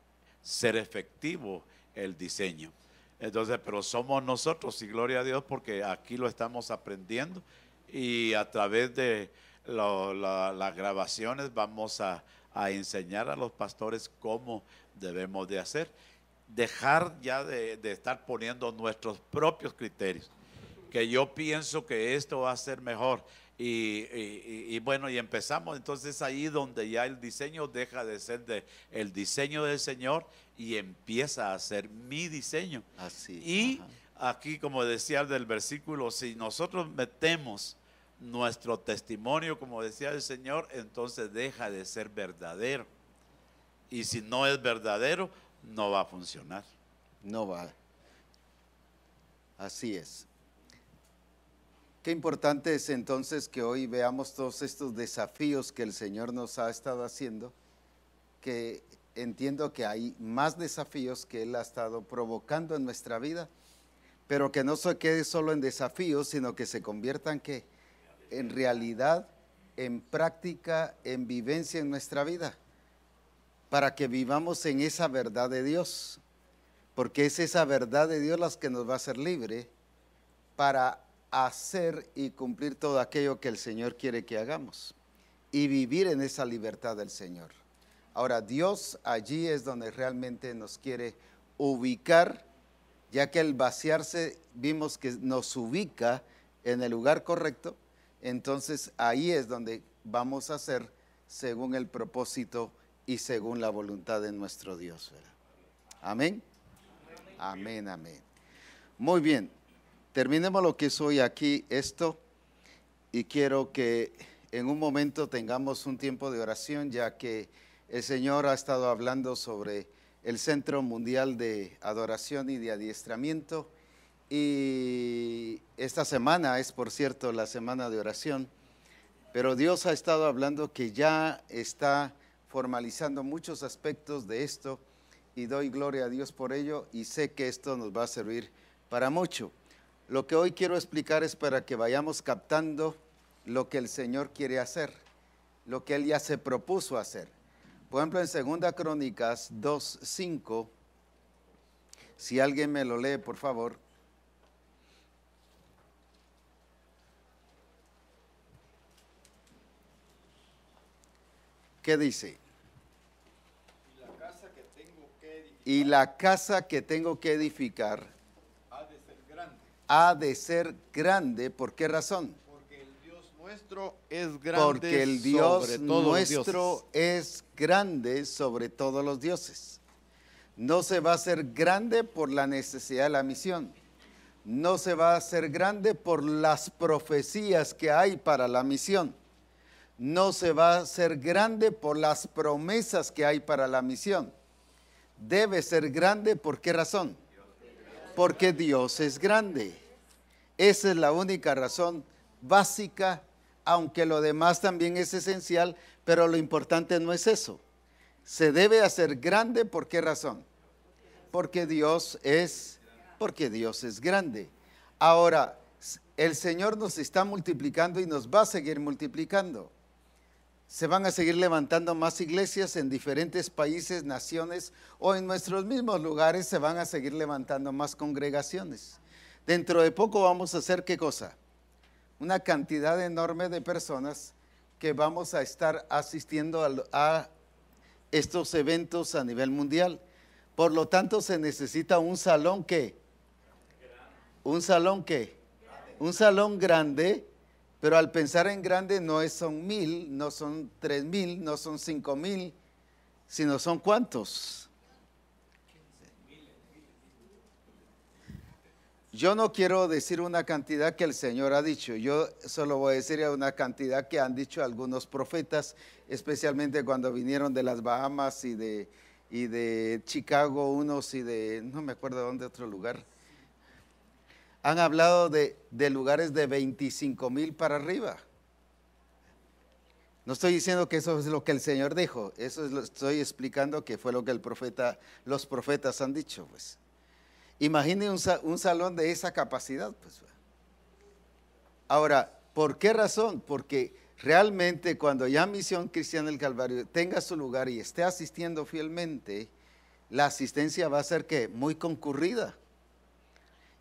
ser efectivo el diseño. Entonces, pero somos nosotros, y gloria a Dios, porque aquí lo estamos aprendiendo, y a través de las grabaciones vamos a enseñar a los pastores cómo debemos de hacer. Dejar ya de estar poniendo nuestros propios criterios, que yo pienso que esto va a ser mejor, y bueno, y empezamos entonces ahí donde ya el diseño deja de ser el diseño del Señor y empieza a ser mi diseño. Así. Y aquí, como decía el del versículo, si nosotros metemos nuestro testimonio, como decía el Señor, entonces deja de ser verdadero, y si no es verdadero, no va a funcionar. No va. Así es. Qué importante es entonces que hoy veamos todos estos desafíos que el Señor nos ha estado haciendo, que entiendo que hay más desafíos que Él ha estado provocando en nuestra vida, pero que no se quede solo en desafíos, sino que se conviertan que en realidad, en práctica, en vivencia en nuestra vida, para que vivamos en esa verdad de Dios, porque es esa verdad de Dios la que nos va a hacer libre para hacer y cumplir todo aquello que el Señor quiere que hagamos y vivir en esa libertad del Señor. Ahora, Dios allí es donde realmente nos quiere ubicar, ya que el vaciarse vimos que nos ubica en el lugar correcto, entonces ahí es donde vamos a hacer según el propósito y según la voluntad de nuestro Dios, ¿verdad? Amén. Amén, amén. Muy bien, terminemos lo que es hoy aquí esto, y quiero que en un momento tengamos un tiempo de oración, ya que el Señor ha estado hablando sobre el Centro Mundial de Adoración y de Adiestramiento. Y esta semana es, por cierto, la semana de oración. Pero Dios ha estado hablando que ya está formalizando muchos aspectos de esto y doy gloria a Dios por ello y sé que esto nos va a servir para mucho. Lo que hoy quiero explicar es para que vayamos captando lo que el Señor quiere hacer, lo que Él ya se propuso hacer. Por ejemplo, en 2 Crónicas 2:5, si alguien me lo lee, por favor. ¿Qué dice? Y la casa que tengo que edificar ha de ser grande. ¿Por qué razón? Porque el Dios nuestro es grande. Porque el Dios sobre todos los nuestro es grande sobre todos los dioses. No se va a hacer grande por la necesidad de la misión. No se va a hacer grande por las profecías que hay para la misión. No se va a hacer grande por las promesas que hay para la misión. Debe ser grande, ¿por qué razón? Porque Dios es grande. Esa es la única razón básica, aunque lo demás también es esencial, pero lo importante no es eso. Se debe hacer grande, ¿por qué razón? Porque Dios es grande. Ahora, el Señor nos está multiplicando y nos va a seguir multiplicando. Se van a seguir levantando más iglesias en diferentes países, naciones o en nuestros mismos lugares se van a seguir levantando más congregaciones. Dentro de poco vamos a hacer ¿qué cosa? Una cantidad enorme de personas que vamos a estar asistiendo a estos eventos a nivel mundial. Por lo tanto, se necesita un salón ¿qué? ¿Un salón qué? Un salón grande. Pero al pensar en grande no son 1000, no son 3000, no son 5000, sino son ¿cuántos? Yo no quiero decir una cantidad que el Señor ha dicho, yo solo voy a decir una cantidad que han dicho algunos profetas, especialmente cuando vinieron de las Bahamas y de Chicago, unos y de, no me acuerdo de dónde, otro lugar. Han hablado de lugares de 25,000 para arriba. No estoy diciendo que eso es lo que el Señor dijo, eso es lo estoy explicando que fue lo que los profetas han dicho. Pues. Imagine un salón de esa capacidad. Pues. Ahora, ¿por qué razón? Porque realmente cuando ya Misión Cristiana del Calvario tenga su lugar y esté asistiendo fielmente, la asistencia va a ser ¿qué? Muy concurrida.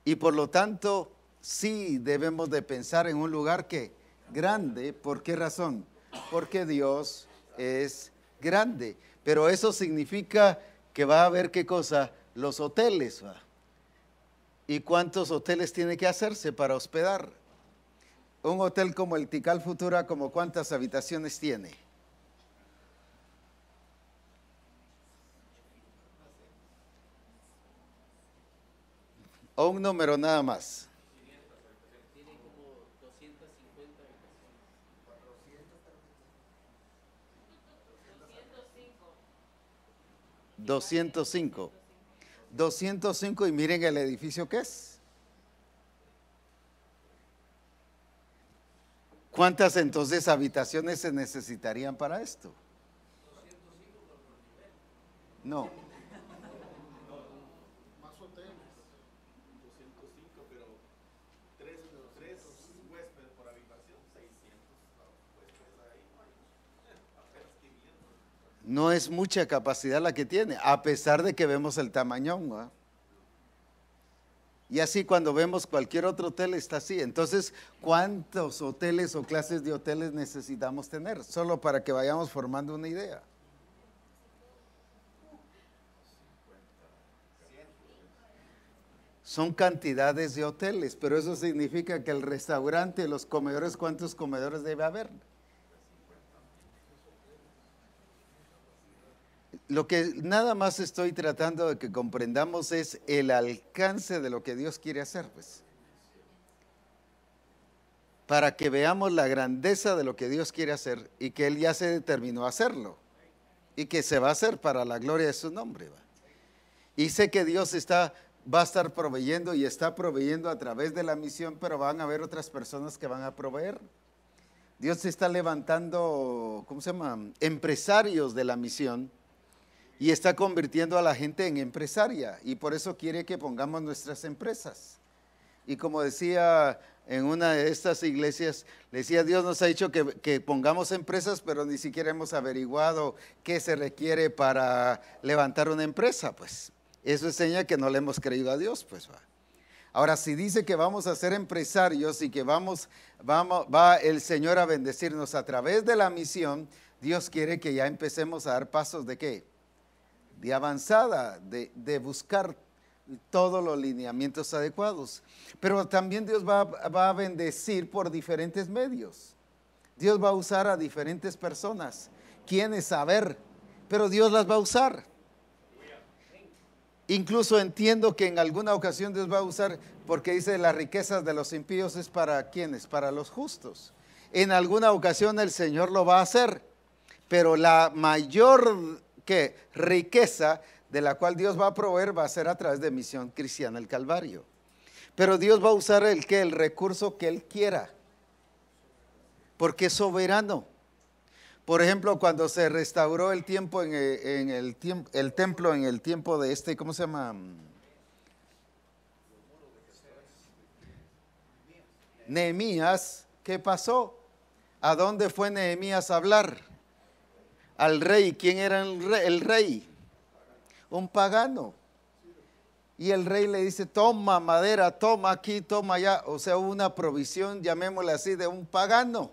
Y por lo tanto, sí debemos de pensar en un lugar que grande. ¿Por qué razón? Porque Dios es grande. Pero eso significa que va a haber ¿qué cosa? Los hoteles. ¿Va? ¿Y cuántos hoteles tiene que hacerse para hospedar? Un hotel como el Tikal Futura, ¿como cuántas habitaciones tiene? O un número nada más. Tiene como 250 205. 205 y miren el edificio que es. ¿Cuántas entonces habitaciones se necesitarían para esto? No. No es mucha capacidad la que tiene, a pesar de que vemos el tamañón, ¿no? Y así cuando vemos cualquier otro hotel está así. Entonces, ¿cuántos hoteles o clases de hoteles necesitamos tener? Solo para que vayamos formando una idea. Son cantidades de hoteles, pero eso significa que el restaurante, los comedores, ¿cuántos comedores debe haber? Lo que nada más estoy tratando de que comprendamos es el alcance de lo que Dios quiere hacer, pues. para que veamos la grandeza de lo que Dios quiere hacer y que Él ya se determinó a hacerlo y que se va a hacer para la gloria de su nombre. ¿Va? Y sé que Dios va a estar proveyendo y está proveyendo a través de la misión, pero van a haber otras personas que van a proveer. Dios se está levantando, ¿cómo se llama? Empresarios de la misión y está convirtiendo a la gente en empresaria y por eso quiere que pongamos nuestras empresas. Y como decía en una de estas iglesias, le decía, Dios nos ha dicho que pongamos empresas, pero ni siquiera hemos averiguado qué se requiere para levantar una empresa, pues. Eso enseña que no le hemos creído a Dios, pues va. Ahora, si dice que vamos a ser empresarios y que va el Señor a bendecirnos a través de la misión, Dios quiere que ya empecemos a dar pasos de ¿qué? De avanzada, de buscar todos los lineamientos adecuados. Pero también Dios va a bendecir por diferentes medios. Dios va a usar a diferentes personas. ¿Quiénes? Saber, pero Dios las va a usar. Incluso entiendo que en alguna ocasión Dios va a usar, porque dice las riquezas de los impíos es para ¿quiénes? Para los justos. En alguna ocasión el Señor lo va a hacer, pero la mayor riqueza de la cual Dios va a proveer va a ser a través de Misión Cristiana el Calvario. Pero Dios va a usar el recurso que Él quiera, porque es soberano. Por ejemplo, cuando se restauró el templo en el tiempo de ¿cómo se llama? Nehemías, ¿qué pasó? ¿A dónde fue Nehemías a hablar? Al rey. ¿Quién era el rey? Un pagano. Y el rey le dice, toma madera, toma aquí, toma allá. O sea, hubo una provisión, llamémosle así, de un pagano.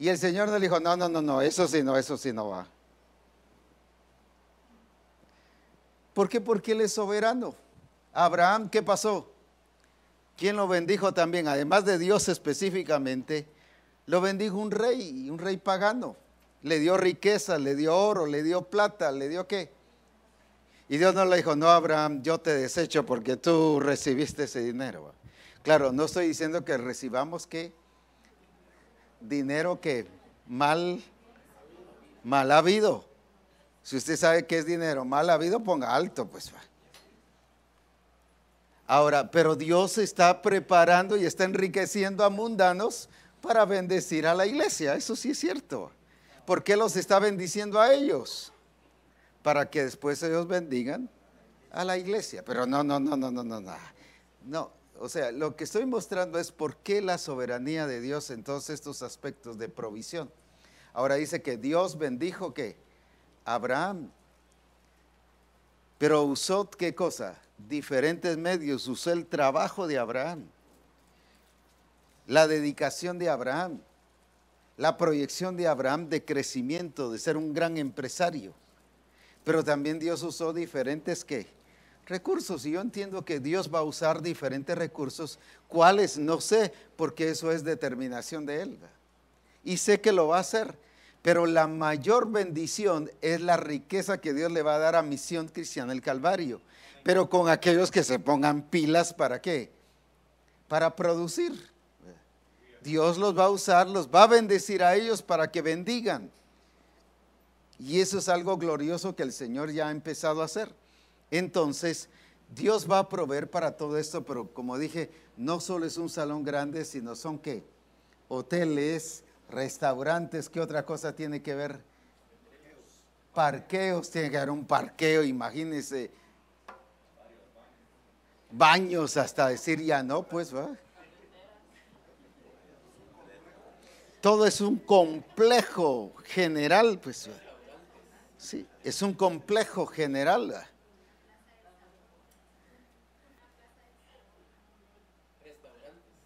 Y el Señor le dijo, no, eso sí no va. ¿Por qué? Porque Él es soberano. Abraham, ¿qué pasó? ¿Quién lo bendijo también? Además de Dios específicamente, lo bendijo un rey pagano. Le dio riqueza, le dio oro, le dio plata, le dio ¿qué? Y Dios no le dijo, no, Abraham, yo te desecho porque tú recibiste ese dinero. Claro, no estoy diciendo que recibamos ¿qué? Dinero que mal habido. Si usted sabe qué es dinero mal habido, ponga alto, pues va. Ahora, pero Dios está preparando y está enriqueciendo a mundanos para bendecir a la iglesia. Eso sí es cierto. ¿Por qué los está bendiciendo a ellos? Para que después ellos bendigan a la iglesia. Pero no. No, o sea, lo que estoy mostrando es por qué la soberanía de Dios en todos estos aspectos de provisión. Ahora dice que Dios bendijo ¿qué? Abraham. Pero usó ¿qué cosa? Diferentes medios. Usó el trabajo de Abraham, la dedicación de Abraham, la proyección de Abraham de crecimiento, de ser un gran empresario. Pero también Dios usó diferentes ¿qué? Recursos. Y yo entiendo que Dios va a usar diferentes recursos. ¿Cuáles? No sé, porque eso es determinación de Él. Y sé que lo va a hacer. Pero la mayor bendición es la riqueza que Dios le va a dar a Misión Cristiana el Calvario. Pero con aquellos que se pongan pilas, ¿para qué? Para producir. Dios los va a usar, los va a bendecir a ellos para que bendigan. Y eso es algo glorioso que el Señor ya ha empezado a hacer. Entonces, Dios va a proveer para todo esto, pero como dije, no solo es un salón grande, sino son ¿qué? Hoteles, restaurantes, ¿qué otra cosa tiene que ver? Parqueos, tiene que haber un parqueo, imagínense. Baños, hasta decir ya no, pues va. Todo es un complejo general, pues. Sí, es un complejo general.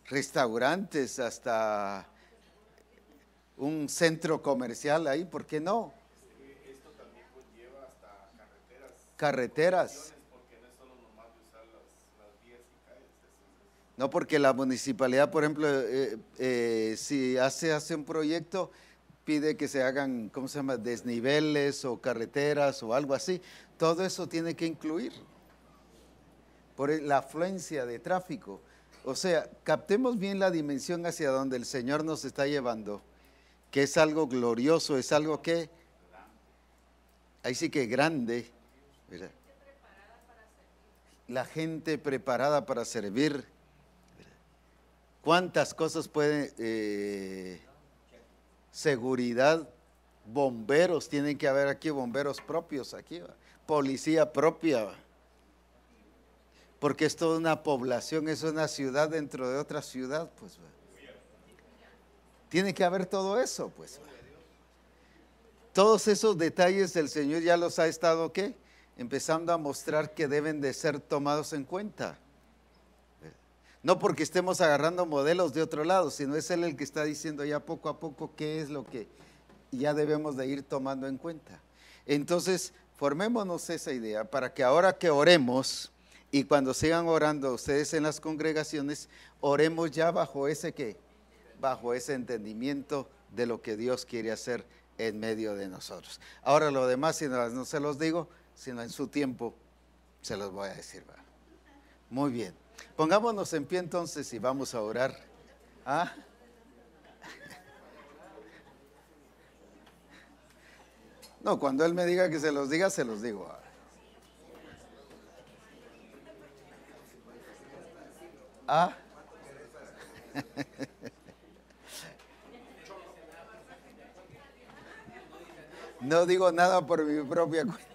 Restaurantes, hasta un centro comercial ahí, ¿por qué no? Esto también conlleva hasta carreteras. Porque no es solo nomás de usar las vías y calles. No, porque la municipalidad, por ejemplo, si hace un proyecto, pide que se hagan, ¿cómo se llama?, desniveles o carreteras o algo así. Todo eso tiene que incluir por la afluencia de tráfico. O sea, captemos bien la dimensión hacia donde el Señor nos está llevando, que es algo glorioso, es algo que, ahí sí que grande, ¿verdad? La gente preparada para servir. ¿Cuántas cosas puede, seguridad, bomberos, tienen que haber aquí bomberos propios, aquí, ¿va? Policía propia, ¿va? Porque es toda una población, es una ciudad dentro de otra ciudad, pues, ¿va? Tiene que haber todo eso, pues, ¿va? Todos esos detalles el Señor ya los ha estado, ¿qué? Empezando a mostrar que deben de ser tomados en cuenta. No porque estemos agarrando modelos de otro lado, sino es Él el que está diciendo ya poco a poco qué es lo que ya debemos de ir tomando en cuenta. Entonces, formémonos esa idea para que ahora que oremos y cuando sigan orando ustedes en las congregaciones, oremos ya bajo ese ¿qué? Bajo ese entendimiento de lo que Dios quiere hacer en medio de nosotros. Ahora lo demás, si no se los digo, sino en su tiempo se los voy a decir. ¿Va? Muy bien. Pongámonos en pie entonces y vamos a orar. ¿Ah? No, cuando Él me diga que se los diga, se los digo. ¿Ah? No digo nada por mi propia cuenta.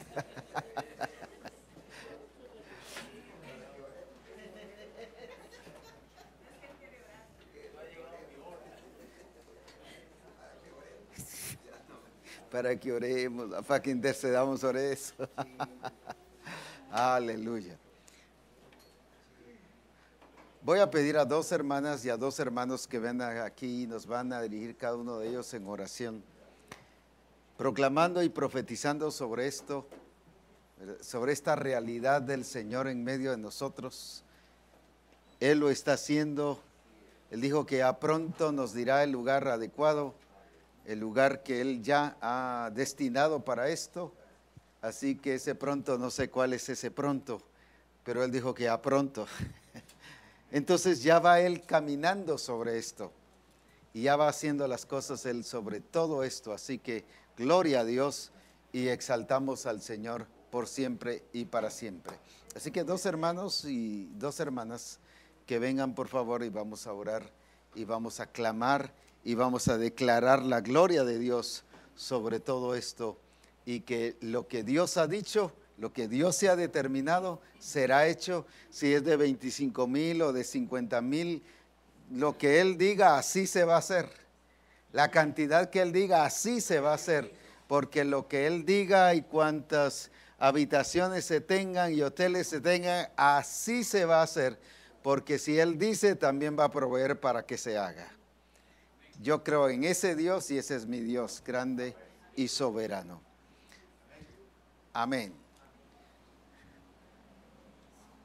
Para que oremos, para que intercedamos sobre eso. Aleluya. Voy a pedir a 2 hermanas y a 2 hermanos que vengan aquí y nos van a dirigir cada uno de ellos en oración, proclamando y profetizando sobre esto, sobre esta realidad del Señor en medio de nosotros. Él lo está haciendo. Él dijo que a pronto nos dirá el lugar adecuado, el lugar que Él ya ha destinado para esto. Así que ese pronto, no sé cuál es ese pronto, pero Él dijo que a pronto. Entonces ya va Él caminando sobre esto y ya va haciendo las cosas Él sobre todo esto. Así que gloria a Dios y exaltamos al Señor por siempre y para siempre. Así que 2 hermanos y 2 hermanas que vengan por favor y vamos a orar y vamos a clamar y vamos a declarar la gloria de Dios sobre todo esto y que lo que Dios ha dicho, lo que Dios se ha determinado será hecho. Si es de 25,000 o de 50,000, lo que Él diga así se va a hacer. La cantidad que Él diga así se va a hacer, porque lo que Él diga y cuantas habitaciones se tengan y hoteles se tengan, así se va a hacer, porque si Él dice también va a proveer para que se haga. Yo creo en ese Dios y ese es mi Dios grande y soberano. Amén.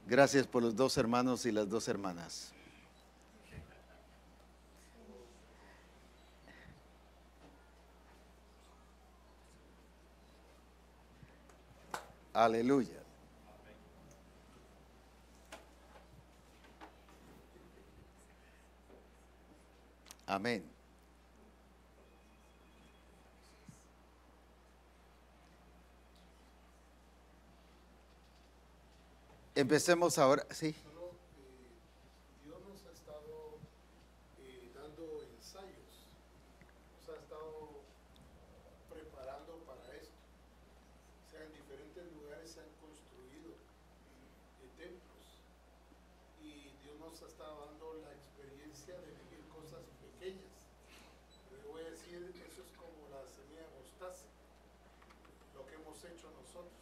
Gracias por los 2 hermanos y las 2 hermanas. Aleluya. Amén. Empecemos ahora, sí. Dios nos ha estado dando ensayos, nos ha estado preparando para esto. O sea, en diferentes lugares se han construido templos y Dios nos ha estado dando la experiencia de vivir cosas pequeñas. Pero voy a decir, eso es como la semilla de mostaza, lo que hemos hecho nosotros.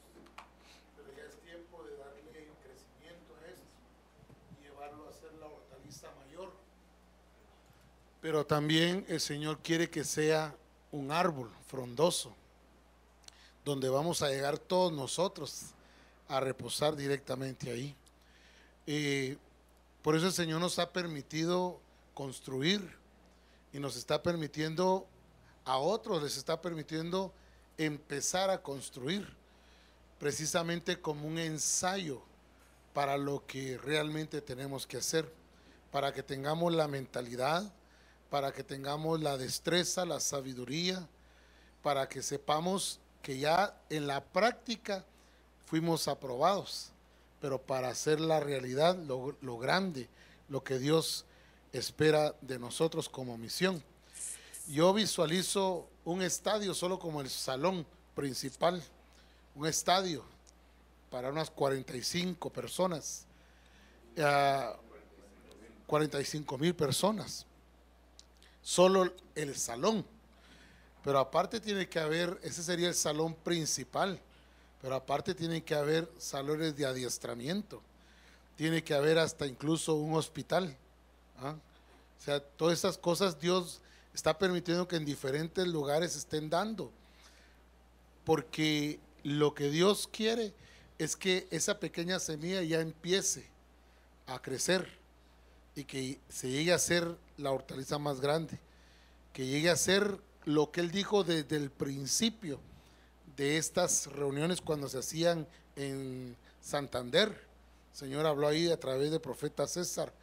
Pero ya es tiempo de darle crecimiento a esto y llevarlo a ser la hortaliza mayor. Pero también el Señor quiere que sea un árbol frondoso, donde vamos a llegar todos nosotros a reposar directamente ahí. Por eso el Señor nos ha permitido construir y nos está permitiendo, a otros les está permitiendo empezar a construir, precisamente como un ensayo para lo que realmente tenemos que hacer. para que tengamos la mentalidad, para que tengamos la destreza, la sabiduría, para que sepamos que ya en la práctica fuimos aprobados, pero para hacer la realidad, lo grande, lo que Dios espera de nosotros como misión. Yo visualizo un estadio solo como el salón principal, un estadio para unas 45 personas, 45,000 personas, solo el salón. Pero aparte tiene que haber, ese sería el salón principal, pero aparte tiene que haber salones de adiestramiento, tiene que haber hasta incluso un hospital. ¿Ah? O sea, todas esas cosas Dios está permitiendo que en diferentes lugares estén dando, porque lo que Dios quiere es que esa pequeña semilla ya empiece a crecer y que se llegue a ser la hortaliza más grande, que llegue a ser lo que Él dijo desde el principio de estas reuniones cuando se hacían en Santander. El Señor habló ahí a través del profeta César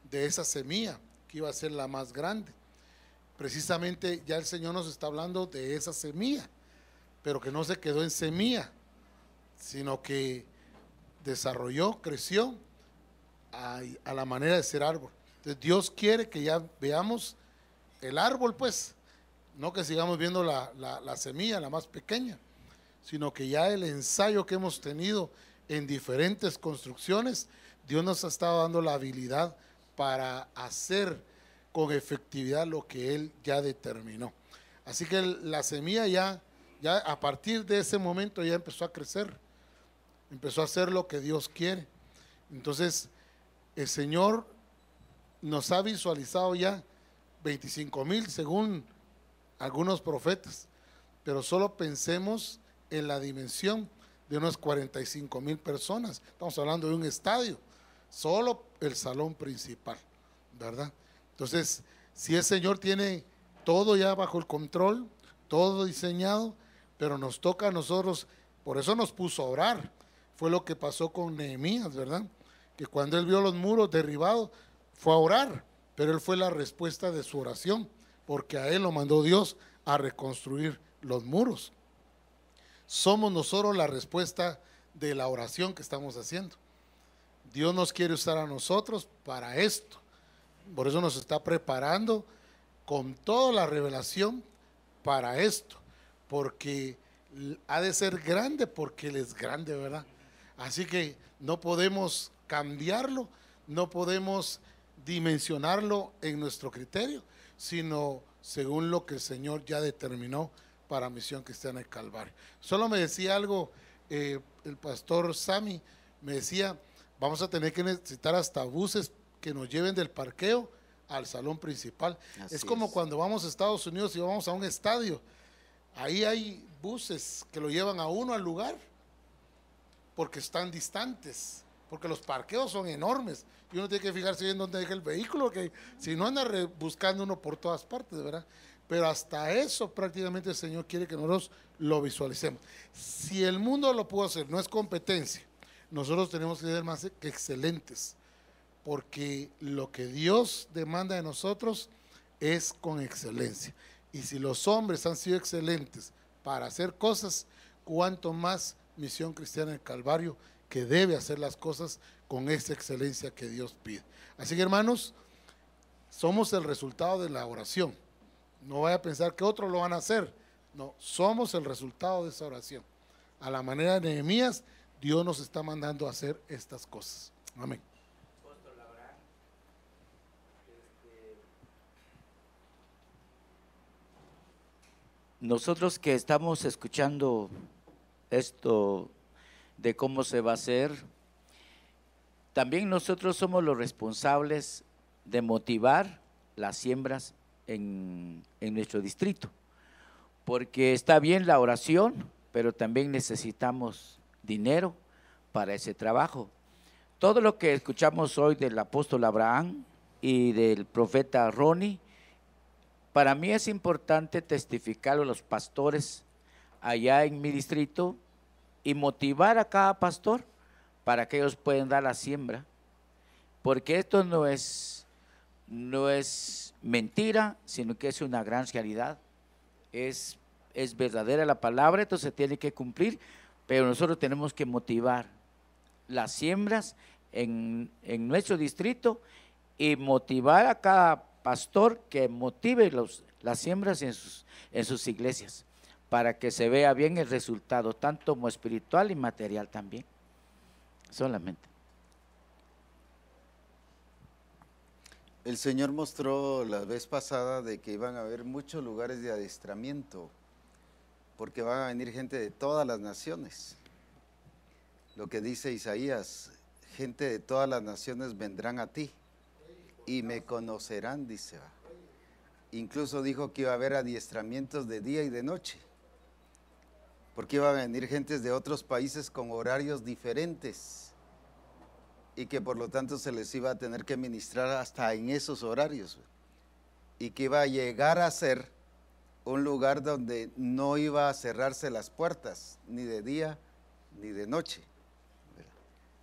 de esa semilla que iba a ser la más grande. Precisamente ya el Señor nos está hablando de esa semilla, pero que no se quedó en semilla, sino que desarrolló, creció a la manera de ser árbol. Entonces Dios quiere que ya veamos el árbol, pues, no que sigamos viendo la semilla, la más pequeña, sino que ya el ensayo que hemos tenido en diferentes construcciones, Dios nos ha estado dando la habilidad para hacer con efectividad lo que Él ya determinó. Así que la semilla ya a partir de ese momento ya empezó a crecer, empezó a hacer lo que Dios quiere. Entonces el Señor nos ha visualizado ya 25,000 según algunos profetas, pero solo pensemos en la dimensión de unas 45,000 personas. Estamos hablando de un estadio, solo el salón principal, ¿verdad? Entonces, si el Señor tiene todo ya bajo el control, todo diseñado, pero nos toca a nosotros, por eso nos puso a orar. Fue lo que pasó con Nehemías, ¿verdad? Que cuando él vio los muros derribados, fue a orar, pero él fue la respuesta de su oración, porque a él lo mandó Dios a reconstruir los muros. Somos nosotros la respuesta de la oración que estamos haciendo. Dios nos quiere usar a nosotros para esto. Por eso nos está preparando con toda la revelación para esto, porque ha de ser grande, porque Él es grande, ¿verdad? Así que no podemos cambiarlo, no podemos dimensionarlo en nuestro criterio, sino según lo que el Señor ya determinó para Misión Cristiana del Calvario. Solo me decía algo el pastor Sammy, me decía, vamos a tener que necesitar hasta buses que nos lleven del parqueo al salón principal. Es como cuando vamos a Estados Unidos y vamos a un estadio, ahí hay buses que lo llevan a uno al lugar, porque están distantes, porque los parqueos son enormes, y uno tiene que fijarse en dónde deja el vehículo, que si no anda buscando uno por todas partes, ¿verdad? Pero hasta eso prácticamente el Señor quiere que nosotros lo visualicemos. Si el mundo lo pudo hacer, no es competencia, nosotros tenemos que ser más que excelentes, porque lo que Dios demanda de nosotros es con excelencia. Y si los hombres han sido excelentes para hacer cosas, cuánto más Misión Cristiana del Calvario, que debe hacer las cosas con esa excelencia que Dios pide. Así que, hermanos, somos el resultado de la oración. No vaya a pensar que otros lo van a hacer. No, somos el resultado de esa oración. A la manera de Nehemías, Dios nos está mandando a hacer estas cosas. Amén. Nosotros que estamos escuchando esto de cómo se va a hacer, también nosotros somos los responsables de motivar las siembras en nuestro distrito, porque está bien la oración, pero también necesitamos dinero para ese trabajo. Todo lo que escuchamos hoy del apóstol Abraham y del profeta Ronnie, para mí es importante testificarlo a los pastores allá en mi distrito y motivar a cada pastor para que ellos puedan dar la siembra, porque esto no es no es mentira, sino que es una gran realidad. Es verdadera la palabra, entonces tiene que cumplir, pero nosotros tenemos que motivar las siembras en nuestro distrito y motivar a cada pastor que motive las siembras en sus iglesias para que se vea bien el resultado, tanto como espiritual y material también. Solamente. El Señor mostró la vez pasada de que iban a haber muchos lugares de adiestramiento, porque van a venir gente de todas las naciones. Lo que dice Isaías, gente de todas las naciones vendrán a ti y me conocerán, dice. Incluso dijo que iba a haber adiestramientos de día y de noche, porque iban a venir gentes de otros países con horarios diferentes y que por lo tanto se les iba a tener que ministrar hasta en esos horarios, y que iba a llegar a ser un lugar donde no iba a cerrarse las puertas, ni de día ni de noche.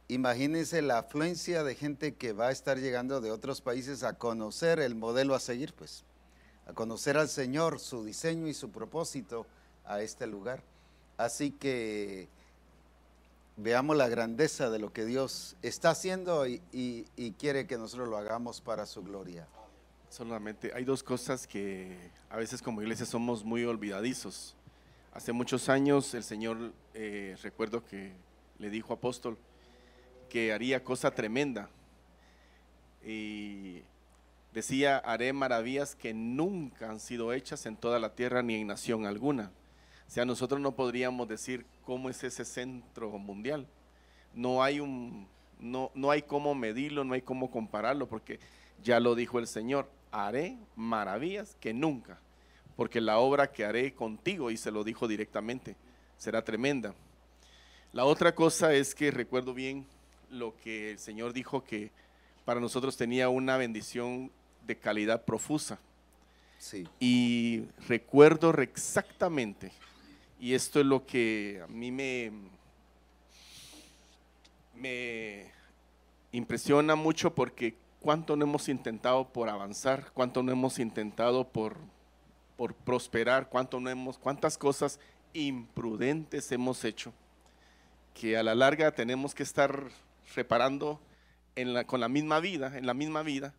Imagínense la afluencia de gente que va a estar llegando de otros países a conocer el modelo a seguir, pues, a conocer al Señor, su diseño y su propósito a este lugar. Así que veamos la grandeza de lo que Dios está haciendo y quiere que nosotros lo hagamos para su gloria. Solamente hay dos cosas que a veces como iglesia somos muy olvidadizos. Hace muchos años el Señor, recuerdo que le dijo apóstol que haría cosa tremenda y decía: haré maravillas que nunca han sido hechas en toda la tierra ni en nación alguna. O sea, nosotros no podríamos decir cómo es ese centro mundial. No hay cómo medirlo, no hay cómo compararlo, porque ya lo dijo el Señor: haré maravillas que nunca, porque la obra que haré contigo, y se lo dijo directamente, será tremenda. La otra cosa es que recuerdo bien lo que el Señor dijo, que para nosotros tenía una bendición de calidad profusa. Sí. Y recuerdo exactamente, y esto es lo que a mí me impresiona mucho, porque cuánto no hemos intentado por avanzar, cuánto no hemos intentado por prosperar, cuántas cosas imprudentes hemos hecho, que a la larga tenemos que estar reparando en la misma vida.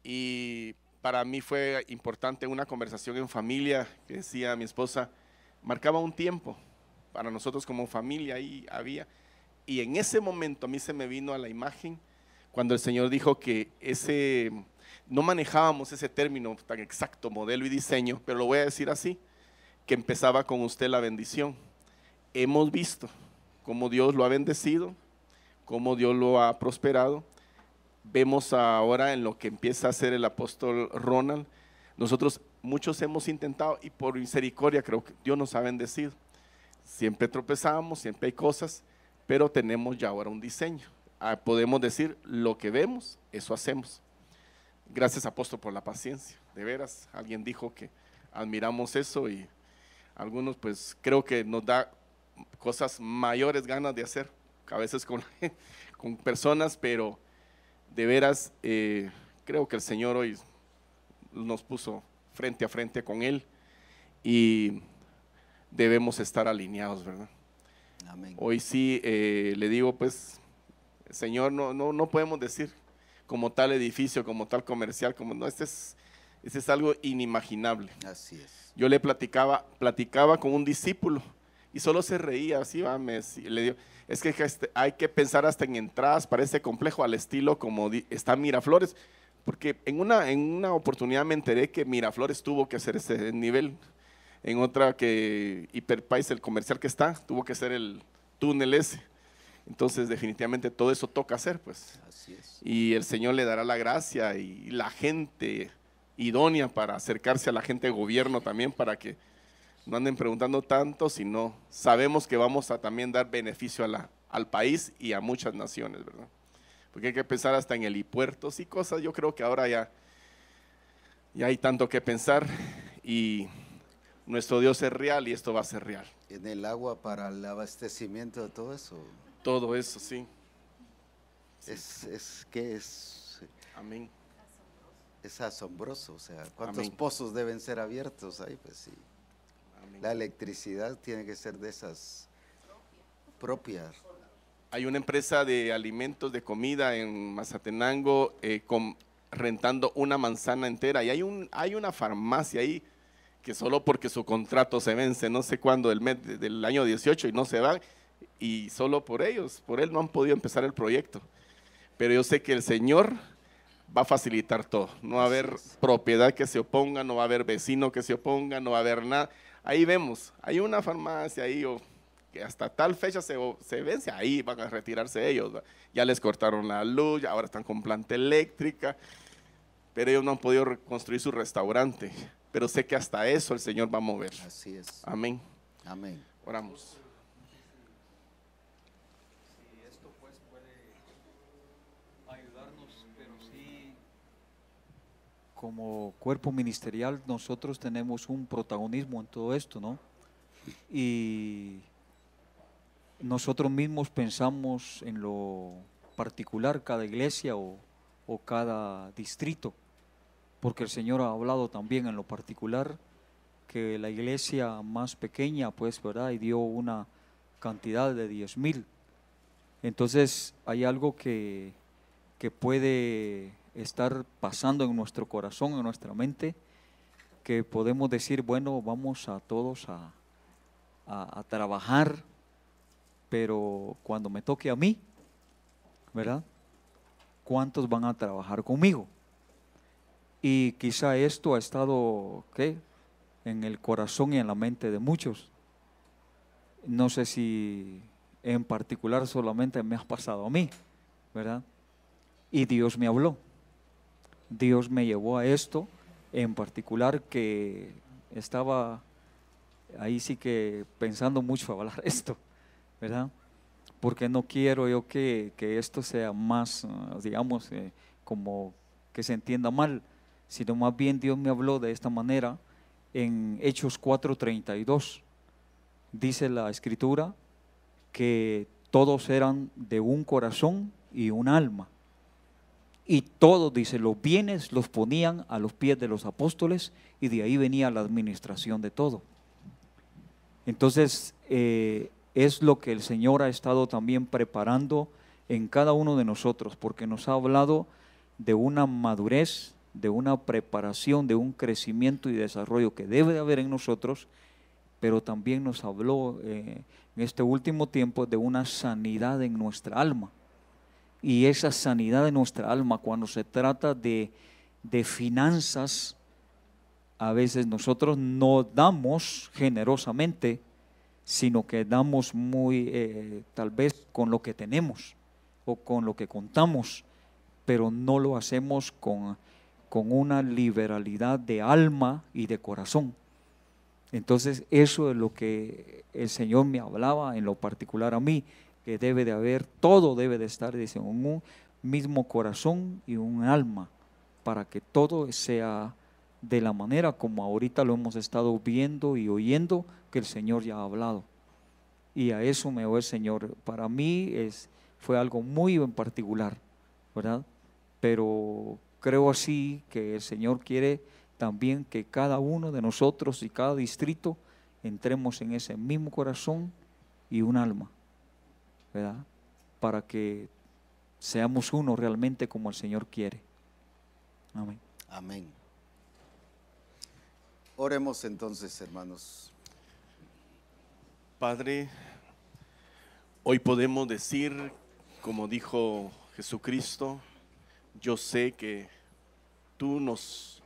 Y para mí fue importante una conversación en familia que decía mi esposa, marcaba un tiempo para nosotros como familia, ahí había, y en ese momento a mí se me vino a la imagen cuando el Señor dijo que no manejábamos ese término tan exacto, modelo y diseño, pero lo voy a decir así, que empezaba con usted la bendición. Hemos visto cómo Dios lo ha bendecido, cómo Dios lo ha prosperado. Vemos ahora en lo que empieza a hacer el apóstol Ronald. Nosotros muchos hemos intentado, y por misericordia creo que Dios nos ha bendecido. Siempre tropezamos, siempre hay cosas, pero tenemos ya ahora un diseño. Podemos decir, lo que vemos, eso hacemos. Gracias, apóstol, por la paciencia. De veras, alguien dijo que admiramos eso, y algunos pues creo que nos da cosas mayores ganas de hacer, a veces con personas, pero de veras creo que el Señor hoy nos puso frente a frente con Él y debemos estar alineados, ¿verdad? Amén. Hoy sí le digo, pues, Señor, no podemos decir como tal edificio, como tal comercial, como no, este es algo inimaginable. Así es. Yo le platicaba con un discípulo y solo se reía, así va, le digo, es que hay que pensar hasta en entradas para ese complejo al estilo como está Miraflores, porque en una oportunidad me enteré que Miraflores tuvo que hacer ese nivel, en otra que Hiperpais, el comercial que está, tuvo que hacer el túnel ese. Entonces definitivamente todo eso toca hacer, pues. Así es. Y el Señor le dará la gracia y la gente idónea para acercarse a la gente de gobierno también, para que no anden preguntando tanto, sino sabemos que vamos a también dar beneficio al país y a muchas naciones, ¿verdad? Porque hay que pensar hasta en helipuertos y cosas. Yo creo que ahora ya hay tanto que pensar, y nuestro Dios es real y esto va a ser real. En el agua para el abastecimiento de todo eso. Todo eso, sí. Es que es. Amén. Es asombroso, o sea, ¿cuántos Amén. pozos deben ser abiertos ahí? Pues sí. Amén. La electricidad tiene que ser de esas propias. Hay una empresa de alimentos, de comida en Mazatenango, rentando una manzana entera. Y hay una farmacia ahí que solo porque su contrato se vence, no sé cuándo, del año 18 y no se van, y solo por él no han podido empezar el proyecto. Pero yo sé que el Señor va a facilitar todo. No va a haber propiedad que se oponga, no va a haber vecino que se oponga, no va a haber nada. Ahí vemos, hay una farmacia ahí que hasta tal fecha se vence, ahí van a retirarse ellos. ¿Va? Ya les cortaron la luz, ya ahora están con planta eléctrica, pero ellos no han podido reconstruir su restaurante. Pero sé que hasta eso el Señor va a mover. Así es. Amén. Amén. Oramos. Sí, esto pues puede ayudarnos, pero sí, como cuerpo ministerial nosotros tenemos un protagonismo en todo esto, ¿no? Y nosotros mismos pensamos en lo particular, cada iglesia o cada distrito, porque el Señor ha hablado también en lo particular que la iglesia más pequeña, pues, ¿verdad? Y dio una cantidad de 10,000. Entonces hay algo que puede estar pasando en nuestro corazón, en nuestra mente, que podemos decir, bueno, vamos a todos a trabajar, pero cuando me toque a mí, ¿verdad? ¿Cuántos van a trabajar conmigo? Y quizá esto ha estado, ¿qué?, en el corazón y en la mente de muchos. No sé si en particular solamente me ha pasado a mí, ¿verdad? Y Dios me habló. Dios me llevó a esto en particular, que estaba ahí sí que pensando mucho hablar esto, ¿verdad? Porque no quiero yo que esto sea más, digamos, como que se entienda mal, sino más bien Dios me habló de esta manera en Hechos 4:32. Dice la Escritura que todos eran de un corazón y un alma. Y todos, dice, los bienes los ponían a los pies de los apóstoles, y de ahí venía la administración de todo. Entonces, es lo que el Señor ha estado también preparando en cada uno de nosotros, porque nos ha hablado de una madurez, de una preparación, de un crecimiento y desarrollo que debe de haber en nosotros, pero también nos habló en este último tiempo de una sanidad en nuestra alma. Y esa sanidad en nuestra alma, cuando se trata de finanzas, a veces nosotros no damos generosamente, sino que damos muy, tal vez con lo que tenemos o con lo que contamos, pero no lo hacemos con una liberalidad de alma y de corazón. Entonces eso es lo que el Señor me hablaba en lo particular a mí, que debe de haber, todo debe de estar, dice, en un mismo corazón y un alma, para que todo sea de la manera como ahorita lo hemos estado viendo y oyendo, que el Señor ya ha hablado. Y a eso me va el Señor. Para mí fue algo muy en particular, ¿verdad? Pero creo así que el Señor quiere también que cada uno de nosotros y cada distrito entremos en ese mismo corazón y un alma, ¿verdad? Para que seamos uno realmente como el Señor quiere. Amén. Amén. Oremos entonces, hermanos. Padre, hoy podemos decir, como dijo Jesucristo, yo sé que tú nos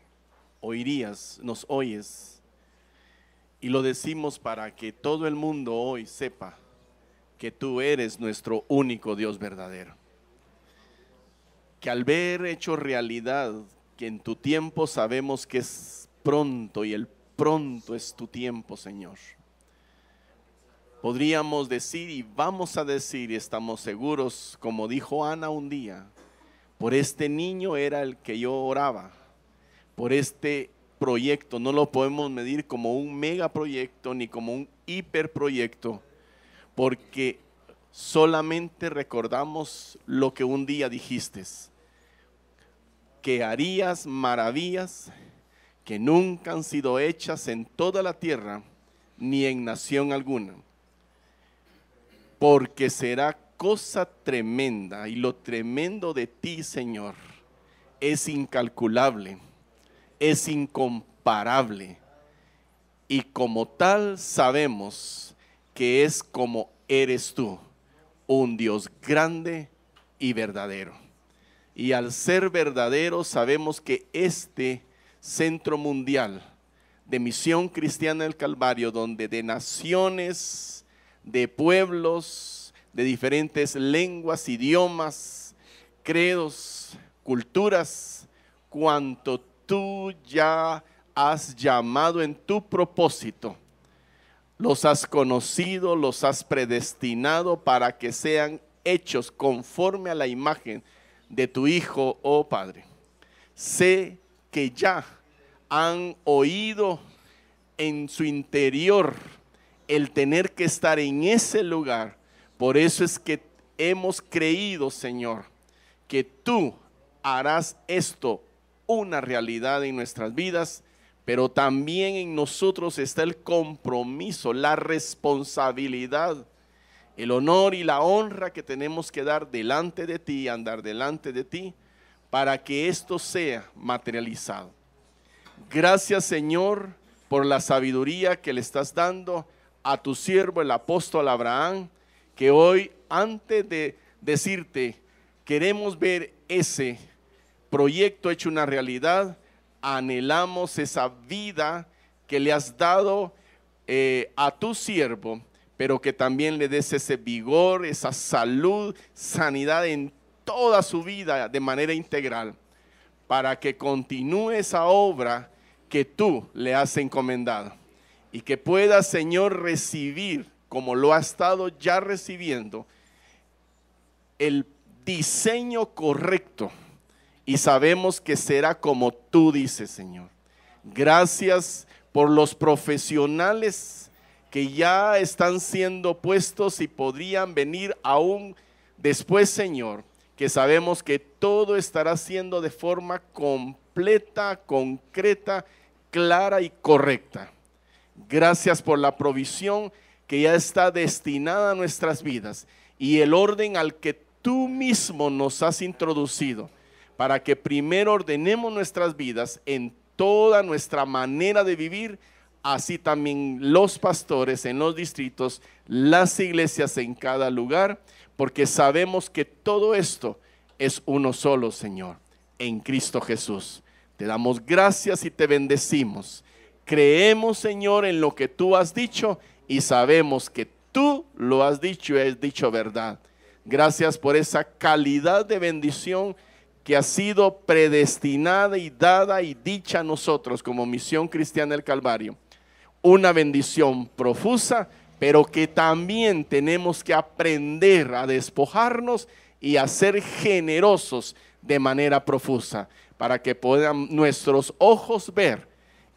oirías, nos oyes, y lo decimos para que todo el mundo hoy sepa que tú eres nuestro único Dios verdadero. Que al ver hecho realidad que en tu tiempo sabemos que es pronto, y el pronto es tu tiempo, Señor. Podríamos decir y vamos a decir, y estamos seguros, como dijo Ana un día, por este niño era el que yo oraba, por este proyecto. No lo podemos medir como un megaproyecto ni como un hiperproyecto, porque solamente recordamos lo que un día dijiste. que harías maravillas que nunca han sido hechas en toda la tierra, ni en nación alguna. Porque será cosa tremenda, y lo tremendo de ti, Señor, es incalculable, es incomparable, y como tal sabemos que es como eres tú, un Dios grande y verdadero. Y al ser verdadero sabemos que este Centro Mundial de Misión Cristiana del Calvario, donde de naciones, de pueblos, de diferentes lenguas, idiomas, credos, culturas, cuanto tú ya has llamado en tu propósito, los has conocido, los has predestinado para que sean hechos conforme a la imagen de tu Hijo, oh Padre. Sé que ya han oído en su interior el tener que estar en ese lugar. Por eso es que hemos creído, Señor, que tú harás esto una realidad en nuestras vidas, pero también en nosotros está el compromiso, la responsabilidad, el honor y la honra que tenemos que dar delante de ti, andar delante de ti, para que esto sea materializado. Gracias, Señor, por la sabiduría que le estás dando a tu siervo, el apóstol Abraham, que hoy, antes de decirte, queremos ver ese proyecto hecho una realidad, anhelamos esa vida que le has dado a tu siervo, pero que también le des ese vigor, esa salud, sanidad en toda su vida de manera integral, para que continúe esa obra que tú le has encomendado y que pueda, Señor, recibir, como lo ha estado ya recibiendo, el diseño correcto, y sabemos que será como tú dices, Señor. Gracias por los profesionales que ya están siendo puestos y podrían venir aún después, Señor, que sabemos que todo estará siendo de forma completa, concreta, clara y correcta. Gracias por la provisión que ya está destinada a nuestras vidas y el orden al que tú mismo nos has introducido, para que primero ordenemos nuestras vidas en toda nuestra manera de vivir, así también los pastores en los distritos, las iglesias en cada lugar, porque sabemos que todo esto es uno solo, Señor, en Cristo Jesús. Te damos gracias y te bendecimos. Creemos, Señor, en lo que tú has dicho y sabemos que tú lo has dicho y has dicho verdad. Gracias por esa calidad de bendición que ha sido predestinada y dada y dicha a nosotros como Misión Cristiana del Calvario. Una bendición profusa, pero que también tenemos que aprender a despojarnos y a ser generosos de manera profusa, para que puedan nuestros ojos ver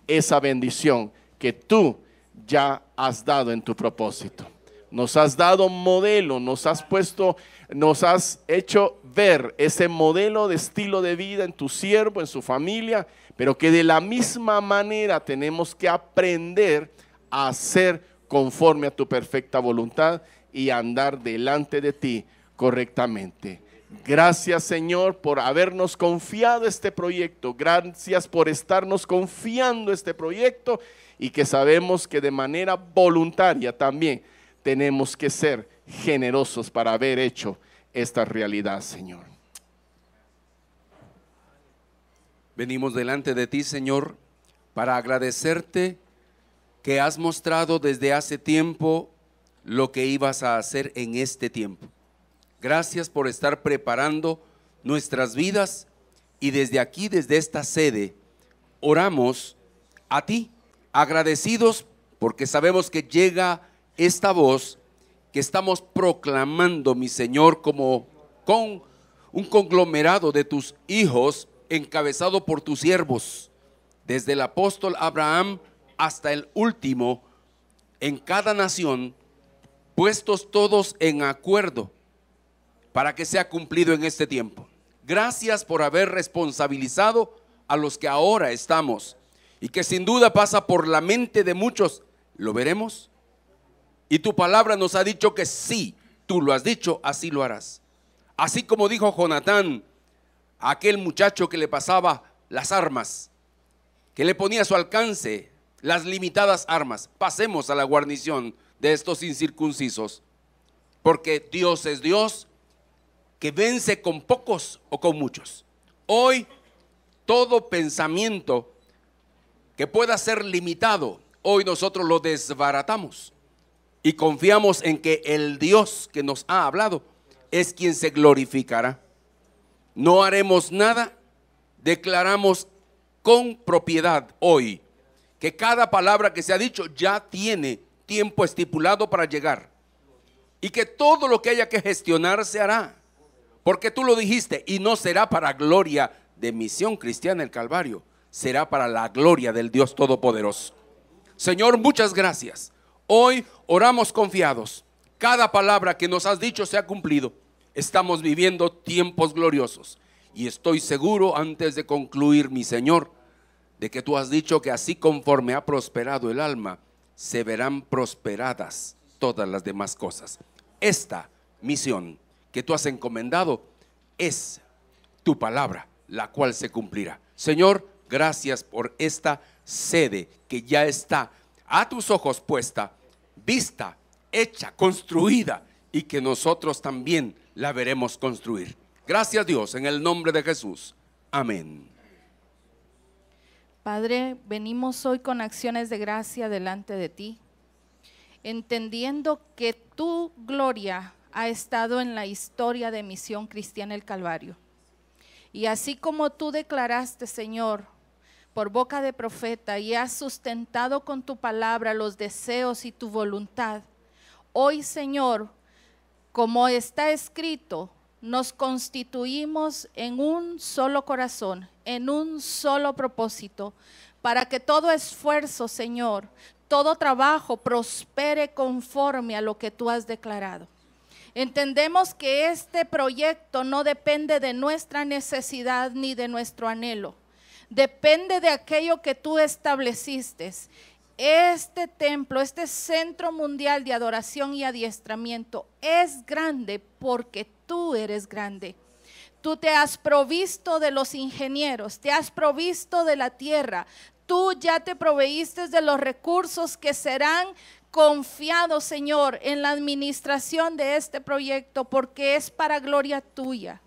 esa bendición que tú ya has dado en tu propósito. Nos has dado modelo, nos has hecho ver ese modelo de estilo de vida en tu siervo, en su familia, pero que de la misma manera tenemos que aprender a hacer conforme a tu perfecta voluntad y andar delante de ti correctamente. Gracias, Señor, por habernos confiado este proyecto. Gracias por estarnos confiando este proyecto y que sabemos que de manera voluntaria también tenemos que ser generosos para haber hecho esta realidad, Señor. Venimos delante de ti, Señor, para agradecerte que has mostrado desde hace tiempo lo que ibas a hacer en este tiempo. Gracias por estar preparando nuestras vidas y desde aquí, desde esta sede, oramos a ti, agradecidos porque sabemos que llega esta voz que estamos proclamando, mi Señor, como con un conglomerado de tus hijos encabezado por tus siervos, desde el apóstol Abraham hasta el último, en cada nación, puestos todos en acuerdo para que sea cumplido en este tiempo. Gracias por haber responsabilizado a los que ahora estamos y que sin duda pasa por la mente de muchos. ¿Lo veremos? Y tu palabra nos ha dicho que sí, tú lo has dicho, así lo harás. Así como dijo Jonatán a aquel muchacho que le pasaba las armas, que le ponía a su alcance las limitadas armas. Pasemos a la guarnición de estos incircuncisos, porque Dios es Dios que vence con pocos o con muchos. Hoy todo pensamiento que pueda ser limitado, hoy nosotros lo desbaratamos y confiamos en que el Dios que nos ha hablado es quien se glorificará. No haremos nada, declaramos con propiedad hoy que cada palabra que se ha dicho ya tiene tiempo estipulado para llegar y que todo lo que haya que gestionar se hará, porque tú lo dijiste, y no será para gloria de Misión Cristiana El Calvario, será para la gloria del Dios Todopoderoso. Señor, muchas gracias. Hoy oramos confiados. Cada palabra que nos has dicho se ha cumplido. Estamos viviendo tiempos gloriosos y estoy seguro, antes de concluir, mi Señor, de que tú has dicho que así conforme ha prosperado el alma, se verán prosperadas todas las demás cosas. Esta misión que tú has encomendado es tu palabra, la cual se cumplirá. Señor, gracias por esta sede que ya está a tus ojos puesta, vista, hecha, construida, y que nosotros también la veremos construir. Gracias, Dios, en el nombre de Jesús. Amén. Padre, venimos hoy con acciones de gracia delante de ti, entendiendo que tu gloria ha estado en la historia de Misión Cristiana El Calvario. Y así como tú declaraste, Señor, por boca de profeta, y has sustentado con tu palabra los deseos y tu voluntad, hoy, Señor, como está escrito, nos constituimos en un solo corazón, en un solo propósito, para que todo esfuerzo, Señor, todo trabajo prospere conforme a lo que tú has declarado. Entendemos que este proyecto no depende de nuestra necesidad ni de nuestro anhelo. Depende de aquello que tú estableciste. Este templo, este centro mundial de adoración y adiestramiento es grande porque tú eres grande. Tú te has provisto de los ingenieros, te has provisto de la tierra. Tú ya te proveíste de los recursos que serán confiados, Señor, en la administración de este proyecto, porque es para gloria tuya.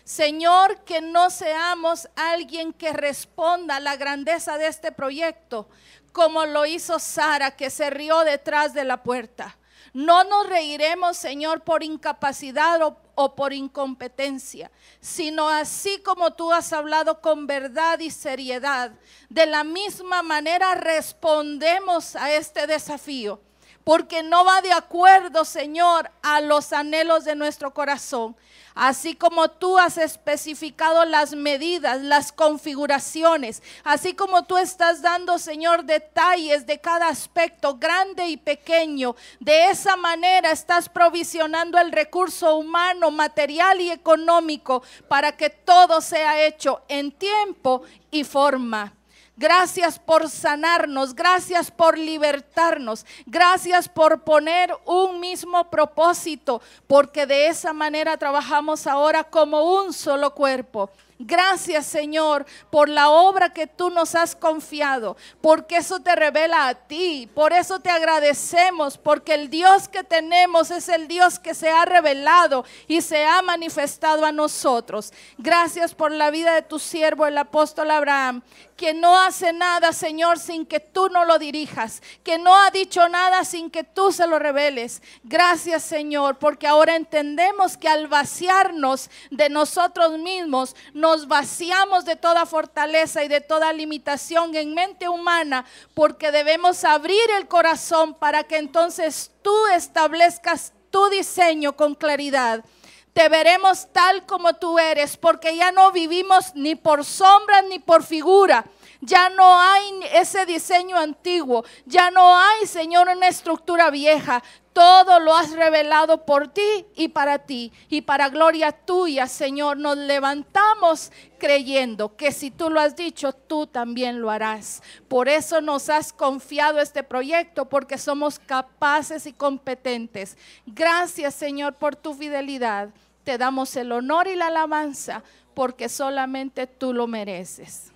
Señor, que no seamos alguien que responda a la grandeza de este proyecto, como lo hizo Sara, que se rió detrás de la puerta. No nos reiremos, Señor, por incapacidad o por incompetencia, sino así como tú has hablado con verdad y seriedad. De la misma manera respondemos a este desafío, porque no va de acuerdo, Señor, a los anhelos de nuestro corazón. Así como tú has especificado las medidas, las configuraciones, así como tú estás dando, Señor, detalles de cada aspecto, grande y pequeño, de esa manera estás provisionando el recurso humano, material y económico para que todo sea hecho en tiempo y forma. Gracias por sanarnos, gracias por libertarnos, gracias por poner un mismo propósito, porque de esa manera trabajamos ahora como un solo cuerpo. Gracias, Señor, por la obra que tú nos has confiado, porque eso te revela a ti, por eso te agradecemos, porque el Dios que tenemos es el Dios que se ha revelado y se ha manifestado a nosotros. Gracias por la vida de tu siervo, el apóstol Abraham, que no hace nada, Señor, sin que tú no lo dirijas, que no ha dicho nada sin que tú se lo reveles. Gracias, Señor, porque ahora entendemos que al vaciarnos de nosotros mismos, nos vaciamos de toda fortaleza y de toda limitación en mente humana, porque debemos abrir el corazón para que entonces tú establezcas tu diseño con claridad. Te veremos tal como tú eres, porque ya no vivimos ni por sombra ni por figura. Ya no hay ese diseño antiguo, ya no hay, Señor, una estructura vieja. Todo lo has revelado por ti, y para gloria tuya, Señor. Nos levantamos creyendo que si tú lo has dicho, tú también lo harás. Por eso nos has confiado este proyecto, porque somos capaces y competentes. Gracias, Señor, por tu fidelidad. Te damos el honor y la alabanza, porque solamente tú lo mereces.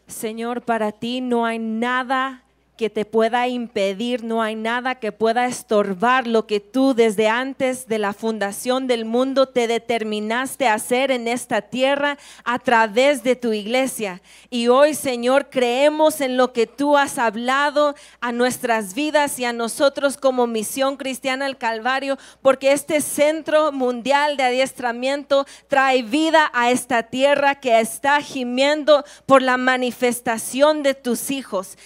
Señor, para ti no hay nada que te pueda impedir, no hay nada que pueda estorbar lo que tú desde antes de la fundación del mundo te determinaste a hacer en esta tierra a través de tu iglesia. Y hoy, Señor, creemos en lo que tú has hablado a nuestras vidas y a nosotros como Misión Cristiana al Calvario, porque este centro mundial de adiestramiento trae vida a esta tierra que está gimiendo por la manifestación de tus hijos.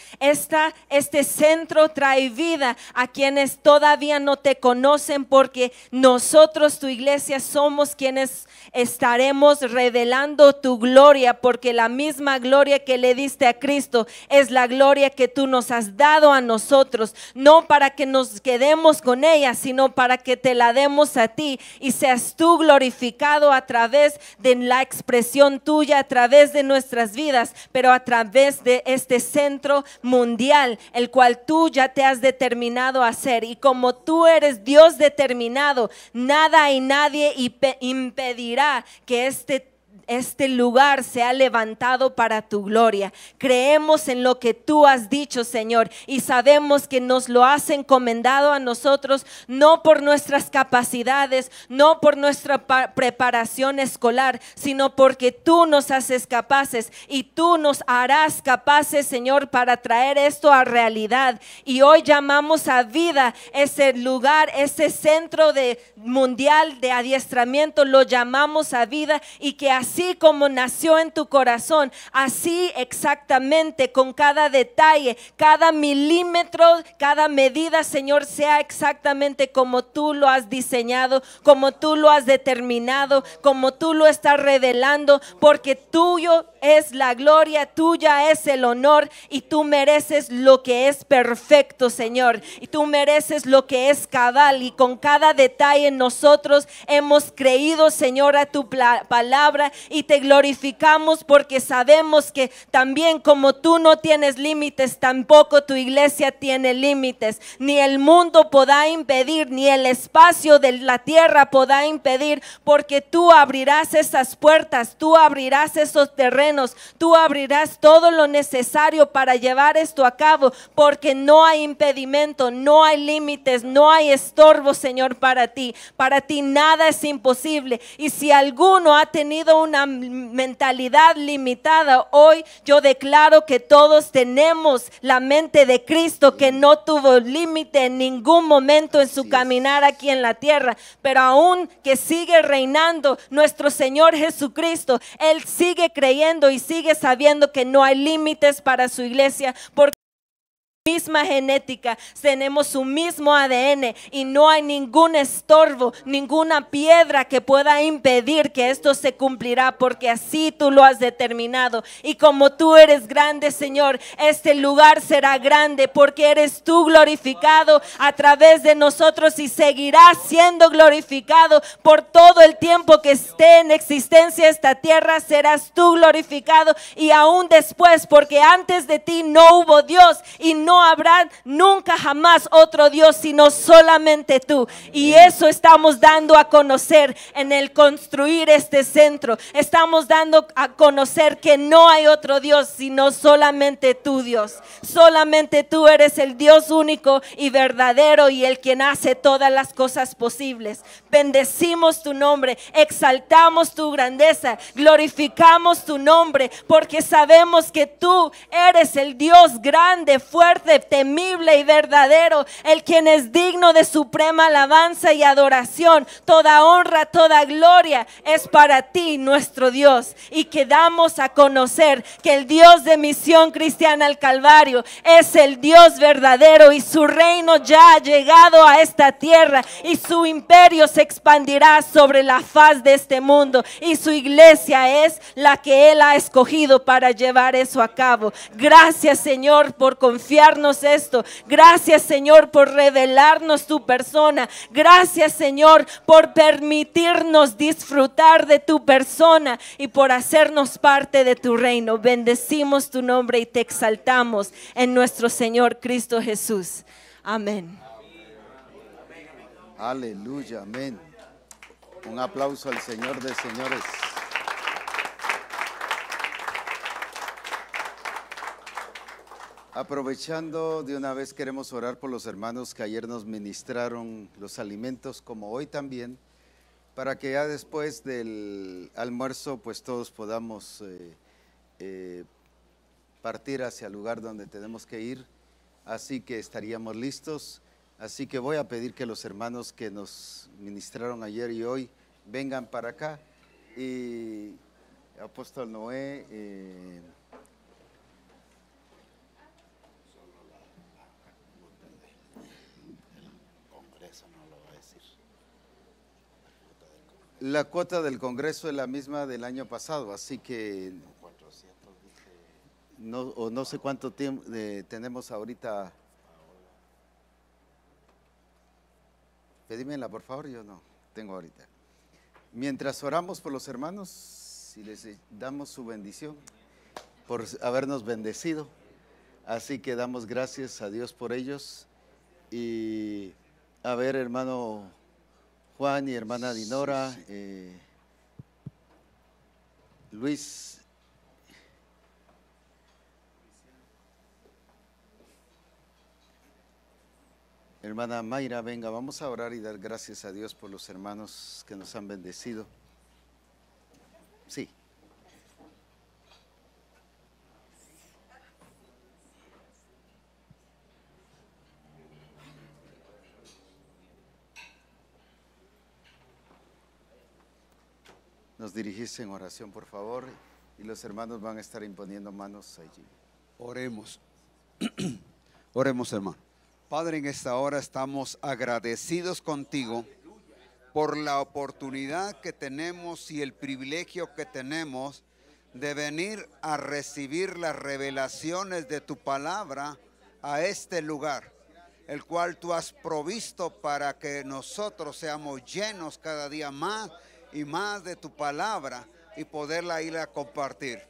Este centro trae vida a quienes todavía no te conocen, porque nosotros, tu iglesia, somos quienes estaremos revelando tu gloria, porque la misma gloria que le diste a Cristo es la gloria que tú nos has dado a nosotros, no para que nos quedemos con ella, sino para que te la demos a ti y seas tú glorificado a través de la expresión tuya, a través de nuestras vidas, pero a través de este centro mundial, el cual tú ya te has determinado a hacer. Y como tú eres Dios determinado, nada y nadie impedirá que este lugar se ha levantado para tu gloria. Creemos en lo que tú has dicho, Señor, y sabemos que nos lo has encomendado a nosotros, no por nuestras capacidades, no por nuestra preparación escolar, sino porque tú nos haces capaces y tú nos harás capaces, Señor, para traer esto a realidad. Y hoy llamamos a vida ese lugar, ese centro mundial de adiestramiento, lo llamamos a vida, y que así como nació en tu corazón, así exactamente, con cada detalle, cada milímetro, cada medida, Señor, sea exactamente como tú lo has diseñado, como tú lo has determinado, como tú lo estás revelando, porque tuyo es la gloria, tuya es el honor, y tú mereces lo que es perfecto, Señor, y tú mereces lo que es cabal. Y con cada detalle nosotros hemos creído, Señor, a tu palabra, y te glorificamos, porque sabemos que también como tú no tienes límites, tampoco tu iglesia tiene límites. Ni el mundo podrá impedir, ni el espacio de la tierra podrá impedir, porque tú abrirás esas puertas, tú abrirás esos terrenos, tú abrirás todo lo necesario para llevar esto a cabo, porque no hay impedimento, no hay límites, no hay estorbo, Señor, para ti. Para ti nada es imposible. Y si alguno ha tenido una mentalidad limitada, hoy yo declaro que todos tenemos la mente de Cristo, que no tuvo límite en ningún momento en su caminar aquí en la tierra, pero aún que sigue reinando nuestro Señor Jesucristo, Él sigue creyendo y sigue sabiendo que no hay límites para su iglesia, porque misma genética, tenemos su mismo ADN, y no hay ningún estorbo, ninguna piedra que pueda impedir que esto se cumplirá, porque así tú lo has determinado. Y como tú eres grande, Señor, este lugar será grande, porque eres tú glorificado a través de nosotros, y seguirás siendo glorificado por todo el tiempo que esté en existencia esta tierra. Serás tú glorificado, y aún después, porque antes de ti no hubo Dios, y no habrá nunca jamás otro Dios sino solamente tú. Y eso estamos dando a conocer en el construir este centro. Estamos dando a conocer que no hay otro Dios sino solamente tú, Dios. Solamente tú eres el Dios único y verdadero, y el quien hace todas las cosas posibles. Bendecimos tu nombre, exaltamos tu grandeza, glorificamos tu nombre, porque sabemos que tú eres el Dios grande, fuerte, temible y verdadero, el quien es digno de suprema alabanza y adoración. Toda honra, toda gloria es para ti, nuestro Dios, y que damos a conocer que el Dios de Misión Cristiana al Calvario es el Dios verdadero, y su reino ya ha llegado a esta tierra, y su imperio se expandirá sobre la faz de este mundo, y su iglesia es la que Él ha escogido para llevar eso a cabo. Gracias, Señor, por confiar revelarnos esto. Gracias, Señor, por revelarnos tu persona. Gracias, Señor, por permitirnos disfrutar de tu persona y por hacernos parte de tu reino. Bendecimos tu nombre y te exaltamos en nuestro Señor Cristo Jesús. Amén. Aleluya, amén. Un aplauso al Señor de señores. Aprovechando de una vez, queremos orar por los hermanos que ayer nos ministraron los alimentos, como hoy también, para que ya después del almuerzo pues todos podamos partir hacia el lugar donde tenemos que ir. Así que estaríamos listos. Así que voy a pedir que los hermanos que nos ministraron ayer y hoy vengan para acá. Y Apóstol Noé, la cuota del Congreso es la misma del año pasado, así que no sé cuánto tiempo tenemos ahorita. Pedímela, por favor, yo no tengo ahorita. Mientras oramos por los hermanos y les damos su bendición por habernos bendecido, así que damos gracias a Dios por ellos. Y a ver, hermano Juan y hermana Dinora, Luis. Hermana Mayra, venga, vamos a orar y dar gracias a Dios por los hermanos que nos han bendecido. Sí. Nos dirigís en oración, por favor, y los hermanos van a estar imponiendo manos allí. Oremos. Oremos, hermano. Padre, en esta hora estamos agradecidos contigo por la oportunidad que tenemos y el privilegio que tenemos de venir a recibir las revelaciones de tu palabra a este lugar, el cual tú has provisto para que nosotros seamos llenos cada día más y más de tu palabra y poderla ir a compartir.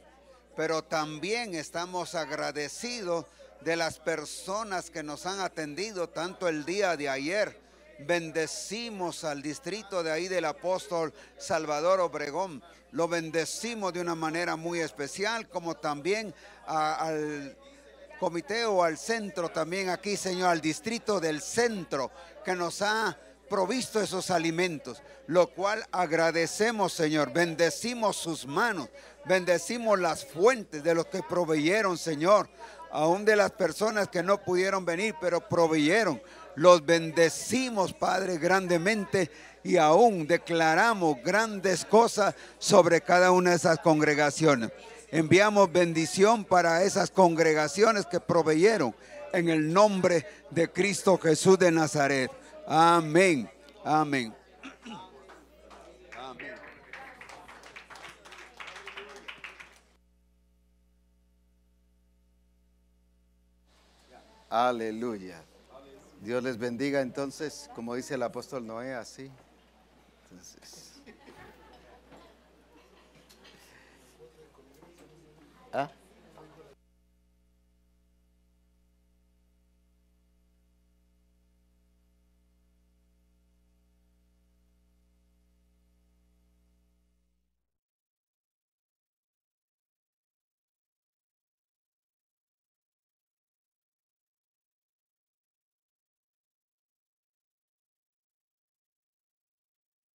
Pero también estamos agradecidos de las personas que nos han atendido tanto el día de ayer. Bendecimos al distrito de ahí del apóstol Salvador Obregón. Lo bendecimos de una manera muy especial, como también al comité o al centro también aquí, Señor, al distrito del centro que nos ha provisto esos alimentos, lo cual agradecemos, Señor. Bendecimos sus manos, bendecimos las fuentes de los que proveyeron, Señor, aún de las personas que no pudieron venir, pero proveyeron. Los bendecimos, Padre, grandemente, y aún declaramos grandes cosas sobre cada una de esas congregaciones. Enviamos bendición para esas congregaciones que proveyeron en el nombre de Cristo Jesús de Nazaret. Amén. Amén. Amén. Aleluya. Dios les bendiga entonces, como dice el apóstol Noé, así. Entonces, ¿ah?